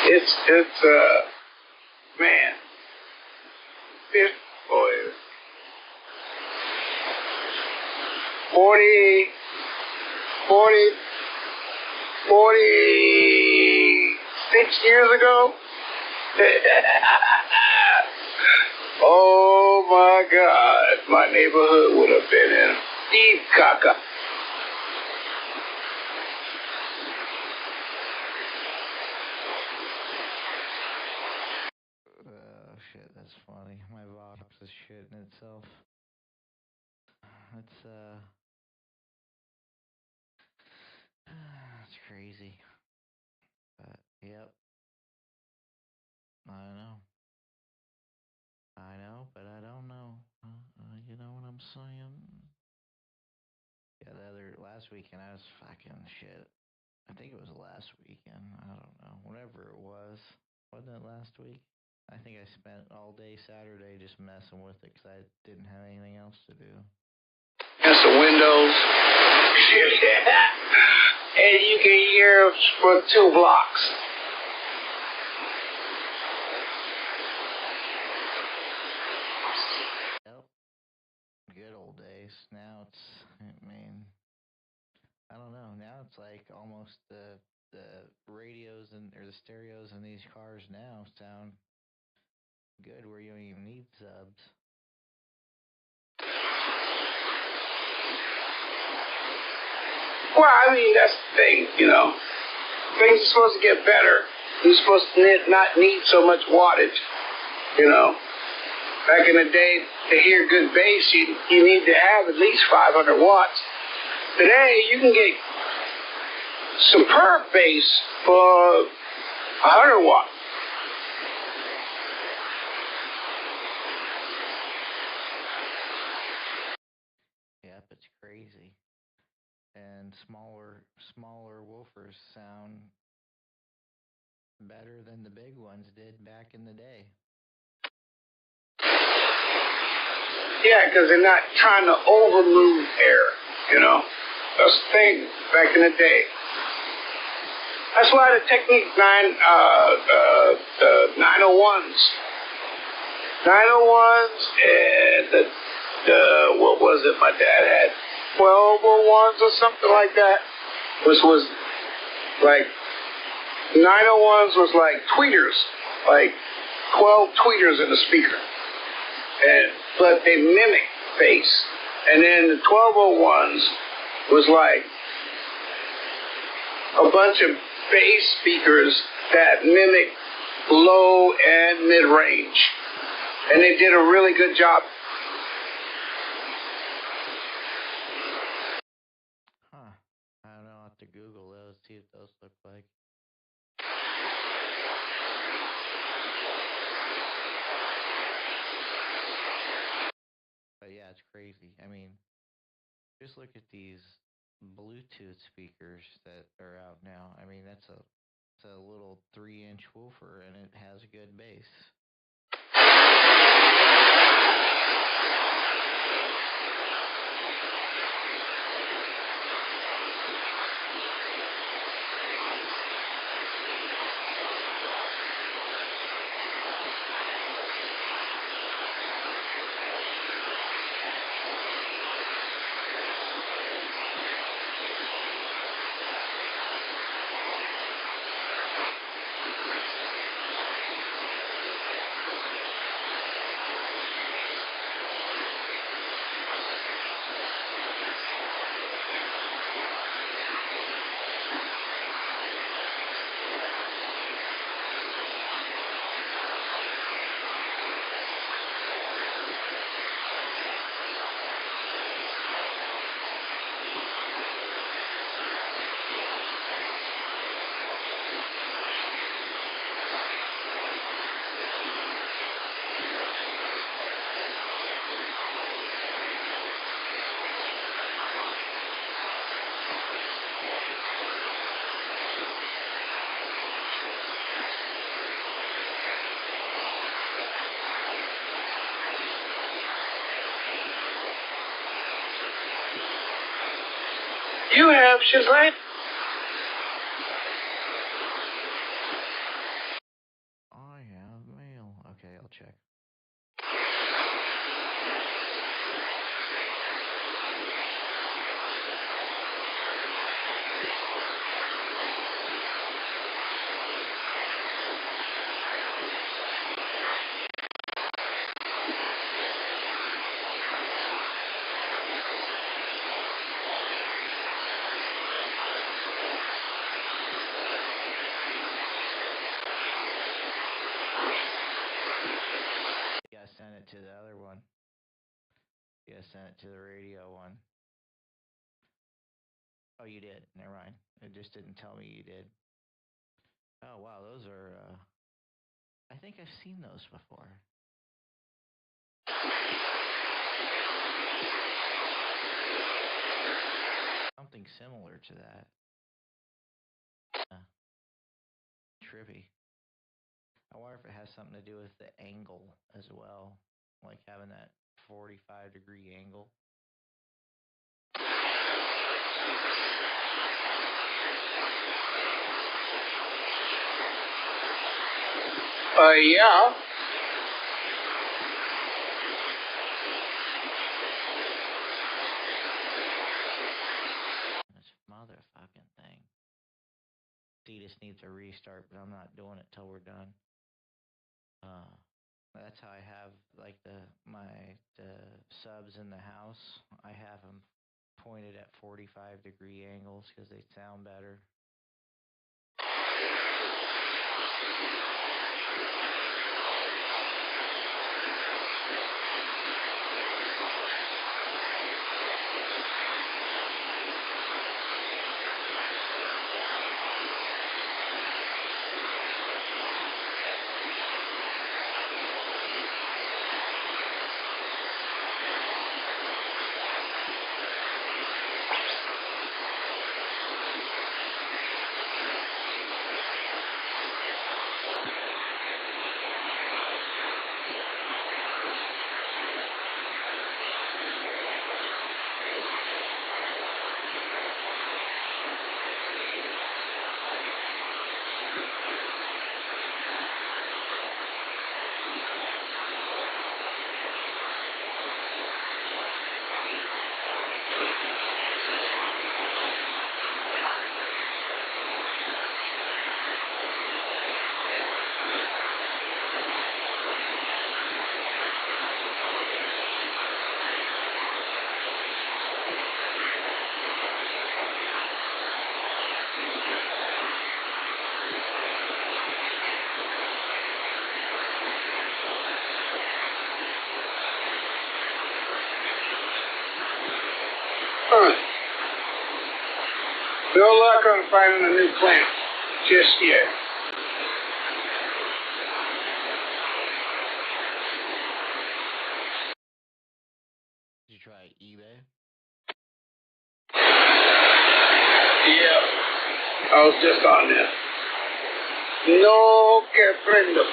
it's man, boy. 40, 46 years ago. Oh my God, my neighborhood would have been in deep caca. Oh shit, that's funny. My box is shitting itself. It's it's crazy. But yep. I know, but I don't know. You know what I'm saying? Yeah, last weekend I was fucking shit. I think it was last weekend. I don't know. Whatever it was. Wasn't it last week? I think I spent all day Saturday just messing with it because I didn't have anything else to do. And some windows. And you can hear for 2 blocks. Yep. Good old days. Now it's, I don't know. Now it's like almost the radios or the stereos in these cars now sound good where you don't even need subs. Well, I mean, that's the thing, you know. Things are supposed to get better. You're supposed to not need so much wattage, you know. Back in the day, to hear good bass, you need to have at least 500 watts. Today, you can get superb bass for 100 watts. Yep, it's crazy. And smaller woofers sound better than the big ones did back in the day. Yeah, because they're not trying to overmove air, you know. That's the thing back in the day. That's why the Technique 901s and the what was it my dad had? 1201s or something like that, which was like 901s was like tweeters, like 12 tweeters in the speaker. But they mimic bass. And then the 1201s was like a bunch of bass speakers that mimic low and mid-range. And they did a really good job. Huh. I don't know. I'll have to Google those, see what those look like. But yeah, it's crazy. I mean, just look at these Bluetooth speakers that are out now. I mean, it's a little 3-inch woofer and it has good bass. You have Shazam? I have mail. Okay, I'll check. have sent it to the radio one. Oh, you did. Never mind. It just didn't tell me you did. Oh, wow. Those are, I think I've seen those before. Something similar to that. Trippy. I wonder if it has something to do with the angle as well. Like having that 45-degree angle. Yeah. This motherfucking thing. THETIS needs a restart, but I'm not doing it till we're done. That's how I have like the subs in the house. I have them pointed at 45-degree angles because they sound better. No luck on finding a new plant just yet. Did you try eBay? Yeah, I was just on there. No que prendo.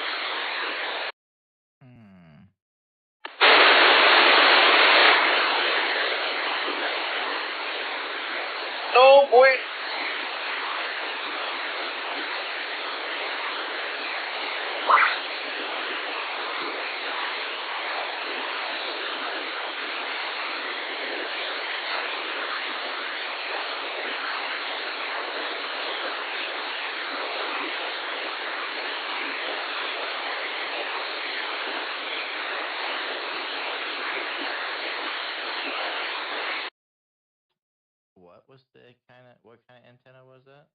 No, boy. What kind of antenna was that?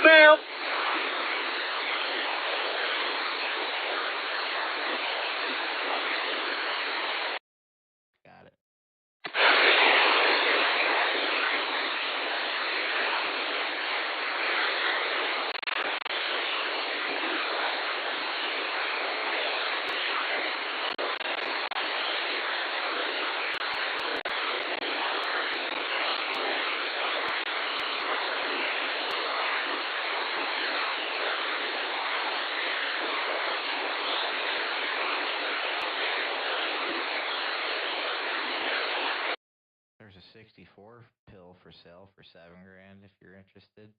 Well, Got it. There's a 64 pill for sale for $7,000 if you're interested.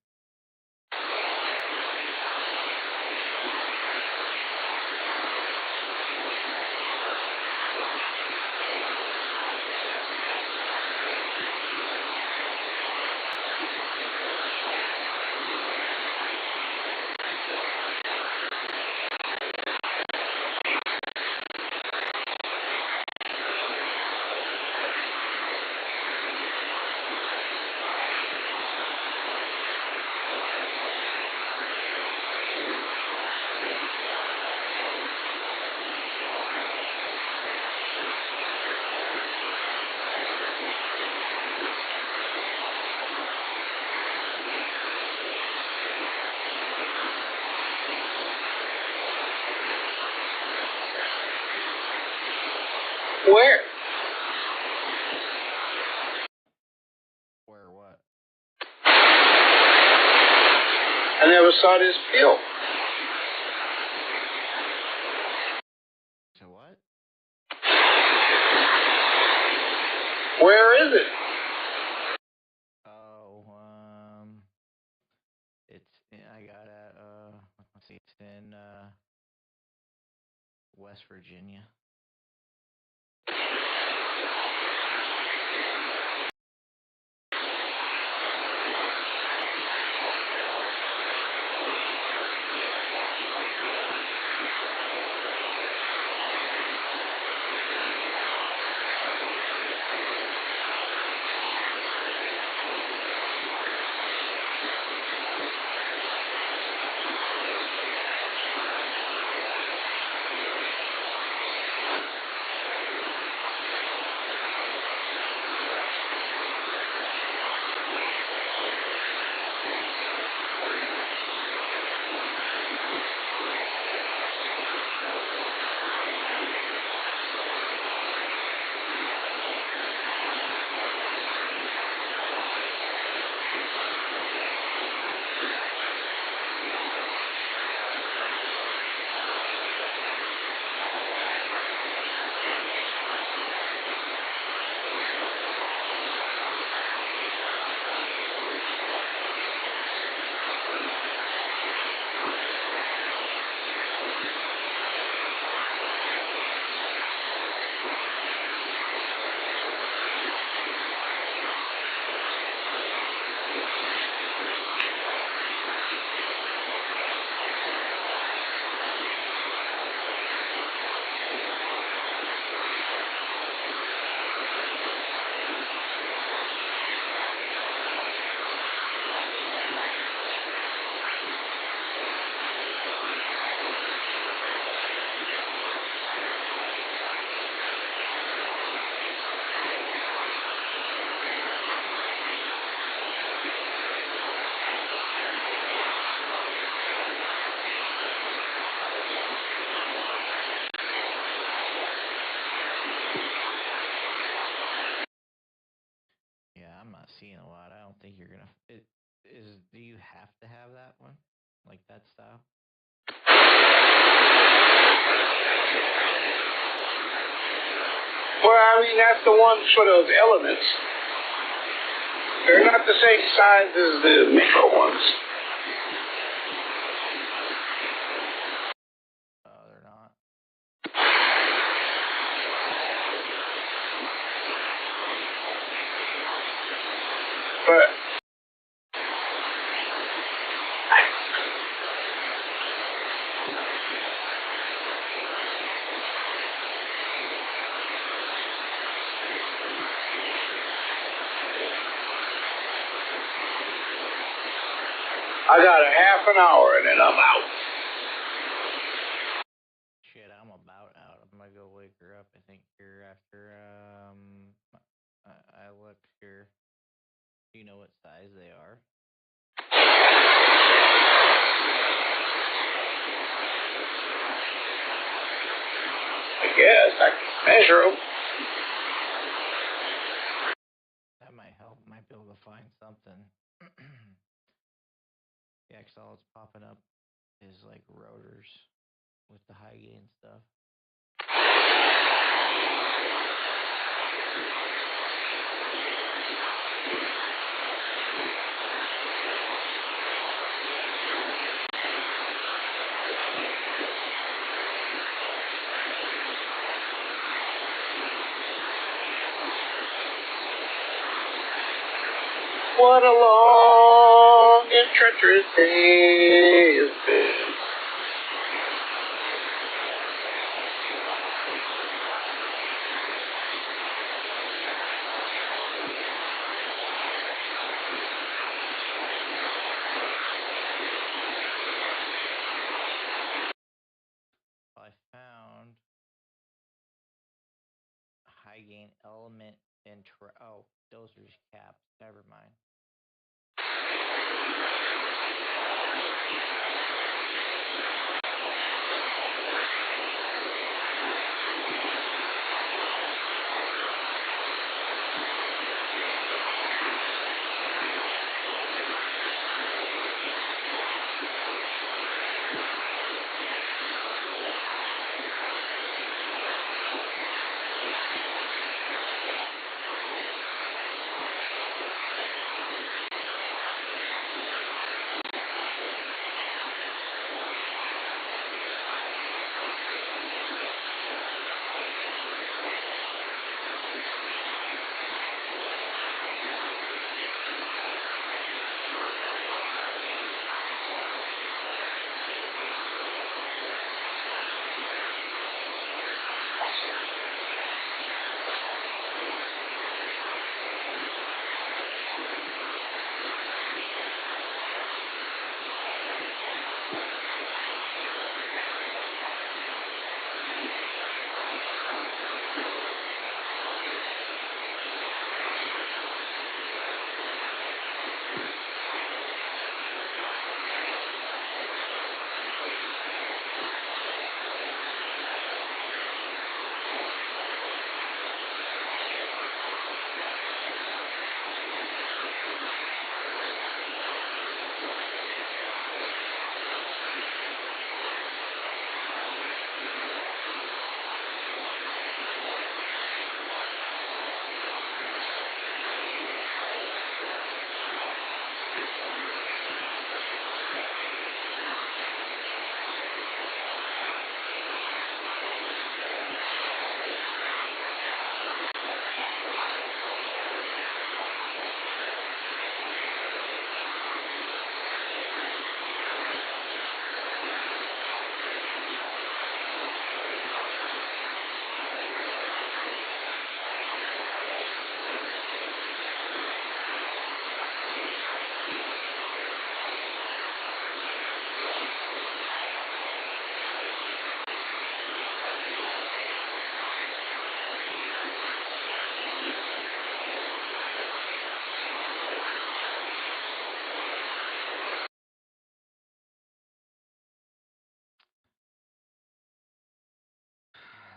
Where? Where what? I never saw this bill. So what? Where is it? Oh, I got it, let's see, it's in, West Virginia. I'm not seeing a lot. I don't think you're gonna. Do you have to have that one, like that style? Well, I mean, that's the one for those elements. They're not the same size as the micro ones. Oh, they're not. But I got a half an hour and then I'm out. Shit, I'm about out. I'm gonna go wake her up. I think here after I look here. Do you know what size they are? I guess I can measure them. That might help. Might be able to find something. Yeah, 'cause all it's popping up is like rotors with the high gain stuff. What a long and treacherous day has been. I found high gain element and oh, those are just caps. Never mind.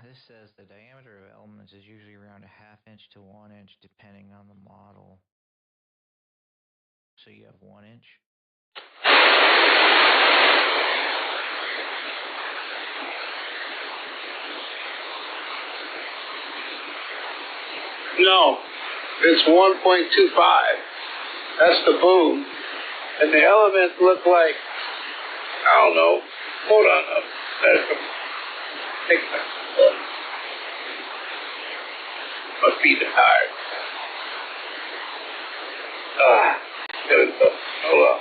this says the diameter of elements is usually around 1/2 inch to 1 inch, depending on the model. So you have 1 inch. No, it's 1.25. That's the boom. And the elements look like, I don't know. Hold on. Take that. Must be the tire. There it goes. Hold on.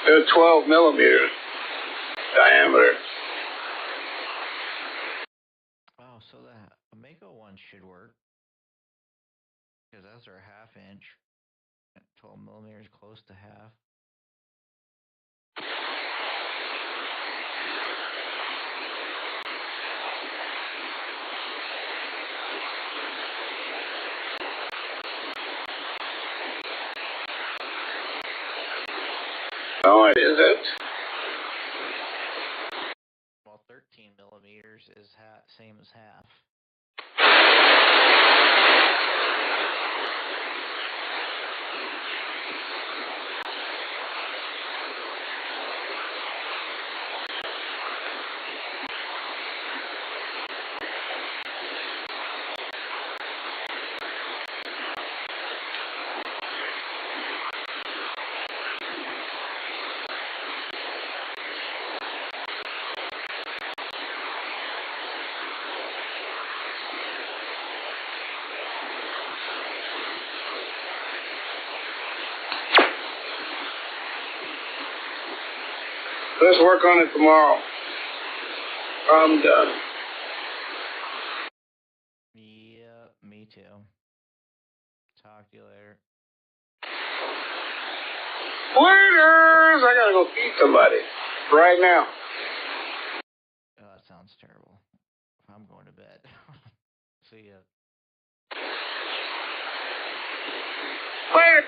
They're 12 millimeters diameter. Oh, so the Mako one should work. Because that's our 1/2 inch. 12 millimeters, close to half. No, it isn't. Well, 13 millimeters is same as half. Let's work on it tomorrow. I'm done. Yeah, me too. Talk to you later. Waiters! I gotta go feed somebody right now. Oh, that sounds terrible. I'm going to bed. See ya. Waiter!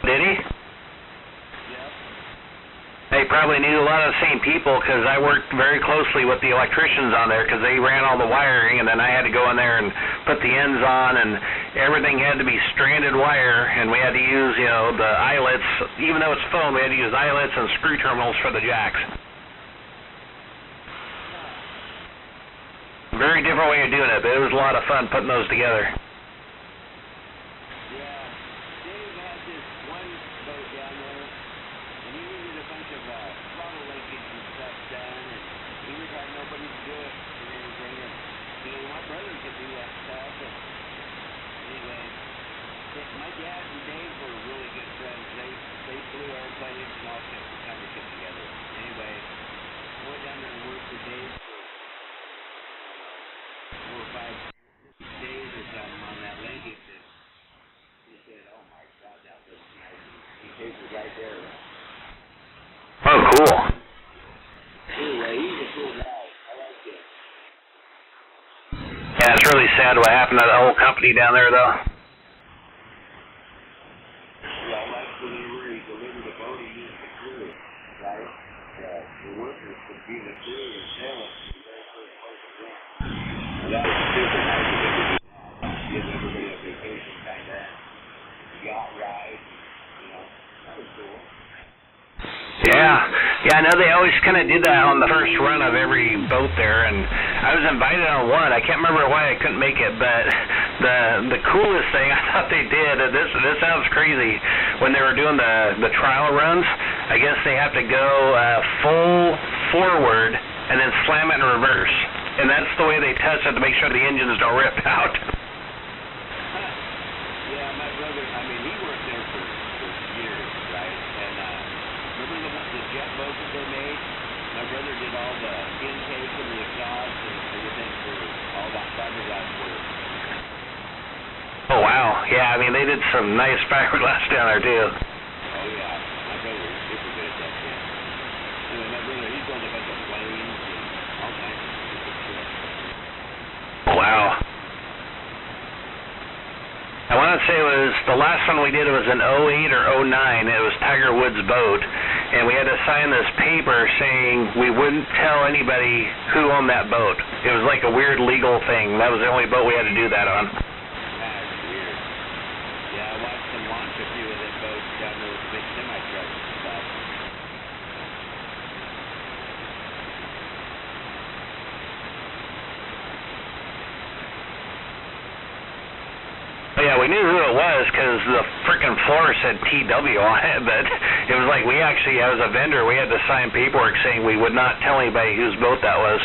Did he? Yep. They probably knew a lot of the same people because I worked very closely with the electricians on there because they ran all the wiring, and then I had to go in there and put the ends on, and everything had to be stranded wire, and we had to use, you know, the eyelets. Even though it's foam, we had to use eyelets and screw terminals for the jacks. Very different way of doing it, but it was a lot of fun putting those together. Down there, and he needed a bunch of throttle linkage and stuff done, and really sad what happened to the whole company down there, though. Yeah, like whenever he delivered the boat, he used the crew, right? The workers would be the crew and tell us the very first place to go. And that was super nice of him to do. Give everybody a vacation kind of yacht ride, you know. That was cool. Yeah, I know they always kind of did that on the first run of every boat there, and I was invited on one. I can't remember why I couldn't make it, but the coolest thing I thought they did, this sounds crazy, when they were doing the trial runs, I guess they have to go full forward and then slam it in reverse, and that's the way they test it to make sure the engines don't rip out. Yeah, my brother, I mean, he worked there for years, right? And remember the jet boats that they made? My brother did all the intake and the exhaust and everything for all that fiberglass work. Oh, wow. Yeah, I mean, they did some nice fiberglass down there, too. Oh, yeah. My brother was super good at that shit. And then my brother, he built a bunch of planes and all kinds of stupid shit. Wow. I want to say it was, the last one we did, it was in 08 or 09. It was Tiger Woods' boat. And we had to sign this paper saying we wouldn't tell anybody who owned that boat. It was like a weird legal thing. That was the only boat we had to do that on. That's weird. Yeah, I watched them launch a few of them boats down there with the big semi-trucks and stuff. Yeah, we knew who it was because the frickin' floor said TW on it, but it was like we actually, as a vendor, we had to sign paperwork saying we would not tell anybody whose boat that was.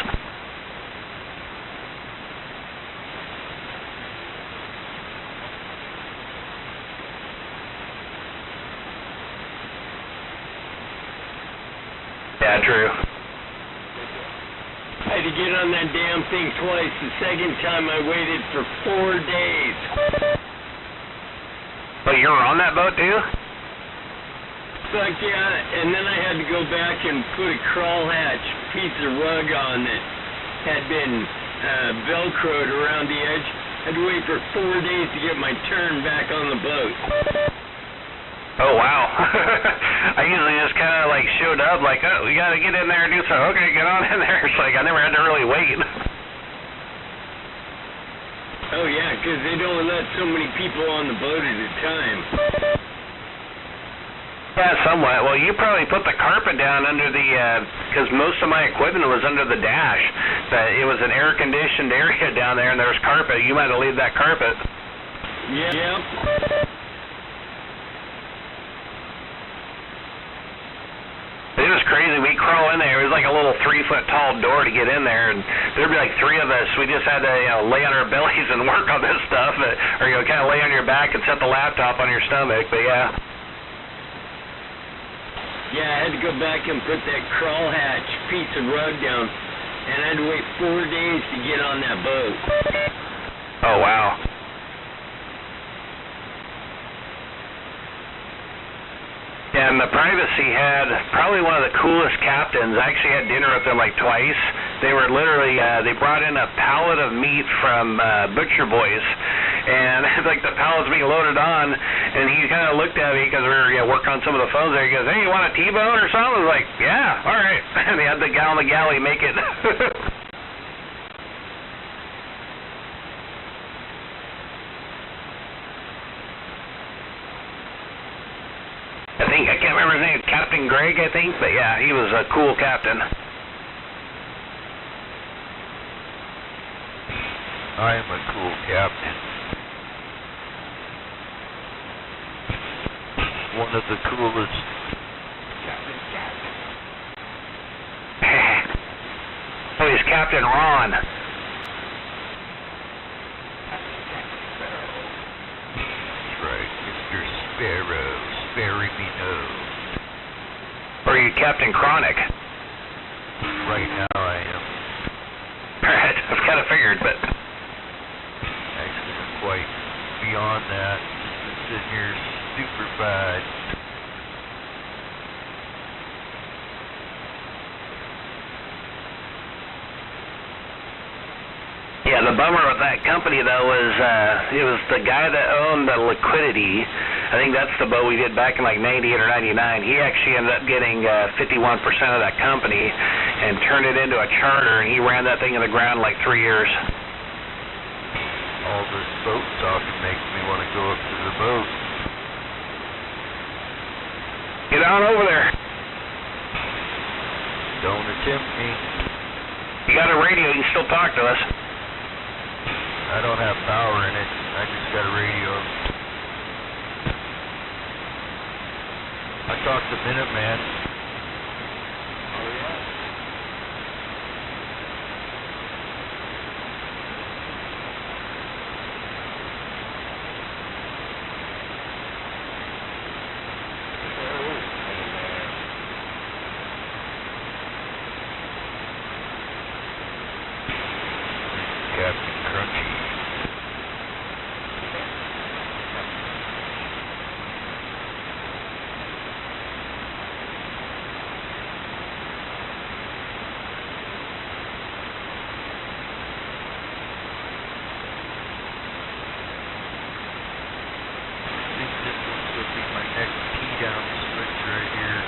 Yeah, true. I had to get on that damn thing twice. The second time I waited for 4 days. Oh, you were on that boat, too? Fuck yeah, and then I had to go back and put a crawl hatch piece of rug on that had been velcroed around the edge. I had to wait for 4 days to get my turn back on the boat. Oh, wow. I usually just kind of like showed up like, oh, we got to get in there and do something. Okay, get on in there. It's like I never had to really wait. Oh yeah, because they'd only let so many people on the boat at a time. Yeah, somewhat. Well, you probably put the carpet down under the, because most of my equipment was under the dash. But it was an air-conditioned area down there, and there was carpet. You might have left that carpet. Yeah. It was crazy. We'd crawl in there. It was like a little 3-foot tall door to get in there, and there'd be like 3 of us. We just had to, lay on our bellies and work on this stuff, or kind of lay on your back and set the laptop on your stomach. But yeah. Yeah, I had to go back and put that crawl hatch piece of rug down, and I had to wait 4 days to get on that boat. Oh, wow. And the Privacy had probably one of the coolest captains. I actually had dinner with them like twice. They were literally, they brought in a pallet of meat from Butcher Boys. And like the pallet's being loaded on, and he kind of looked at me because we were working on some of the phones there. He goes, hey, you want a T-bone or something? I was like, yeah, all right. And they had the guy on the galley make it. I can't remember his name, Captain Greg, I think, but yeah, he was a cool captain. I am a cool captain. One of the coolest. Oh, he's Captain Ron. That's right, Mr. Sparrow. Bury me nose. Or are you Captain Chronic? Right now I am. Alright, I've kind of figured, but... Actually, I'm quite beyond that. Just sitting here stupefied. Yeah, the bummer with that company though was it was the guy that owned the Liquidity. I think that's the boat we did back in like 98 or 99. He actually ended up getting 51% of that company and turned it into a charter, and he ran that thing in the ground in like 3 years. All this boat talking makes me want to go up to the boat. Get on over there. Don't attempt me. You got a radio, you can still talk to us. I don't have power in it. I just got a radio. I talked to Minuteman. Oh, yeah? Captain Crunchy. I think this will be my next key down switch right here.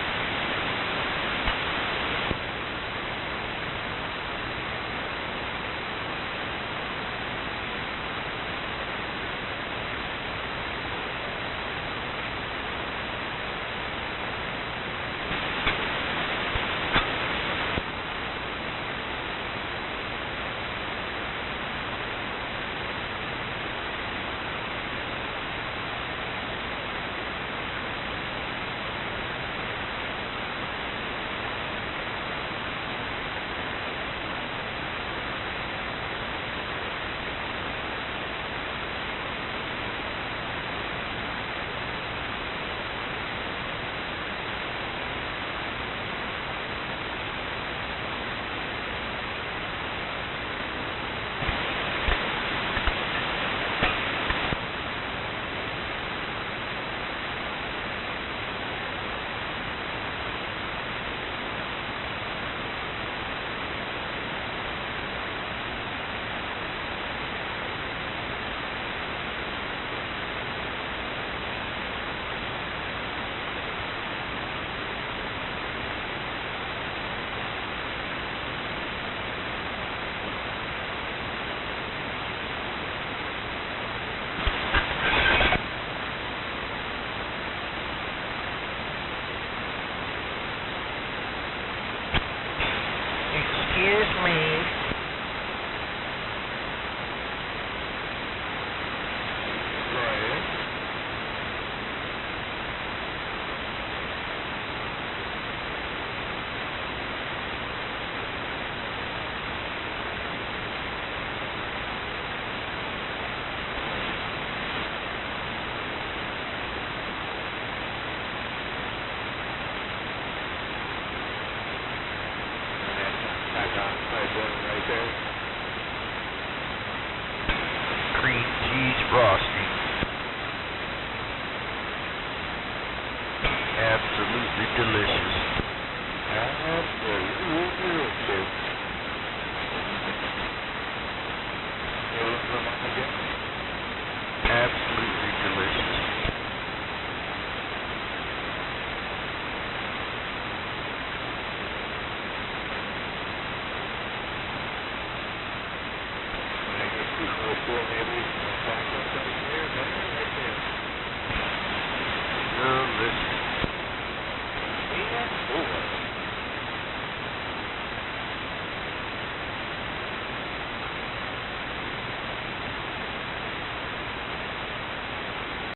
Excuse me. Right there. Cream cheese frosting. Absolutely delicious. Absolutely delicious. Absolutely delicious. Maybe back up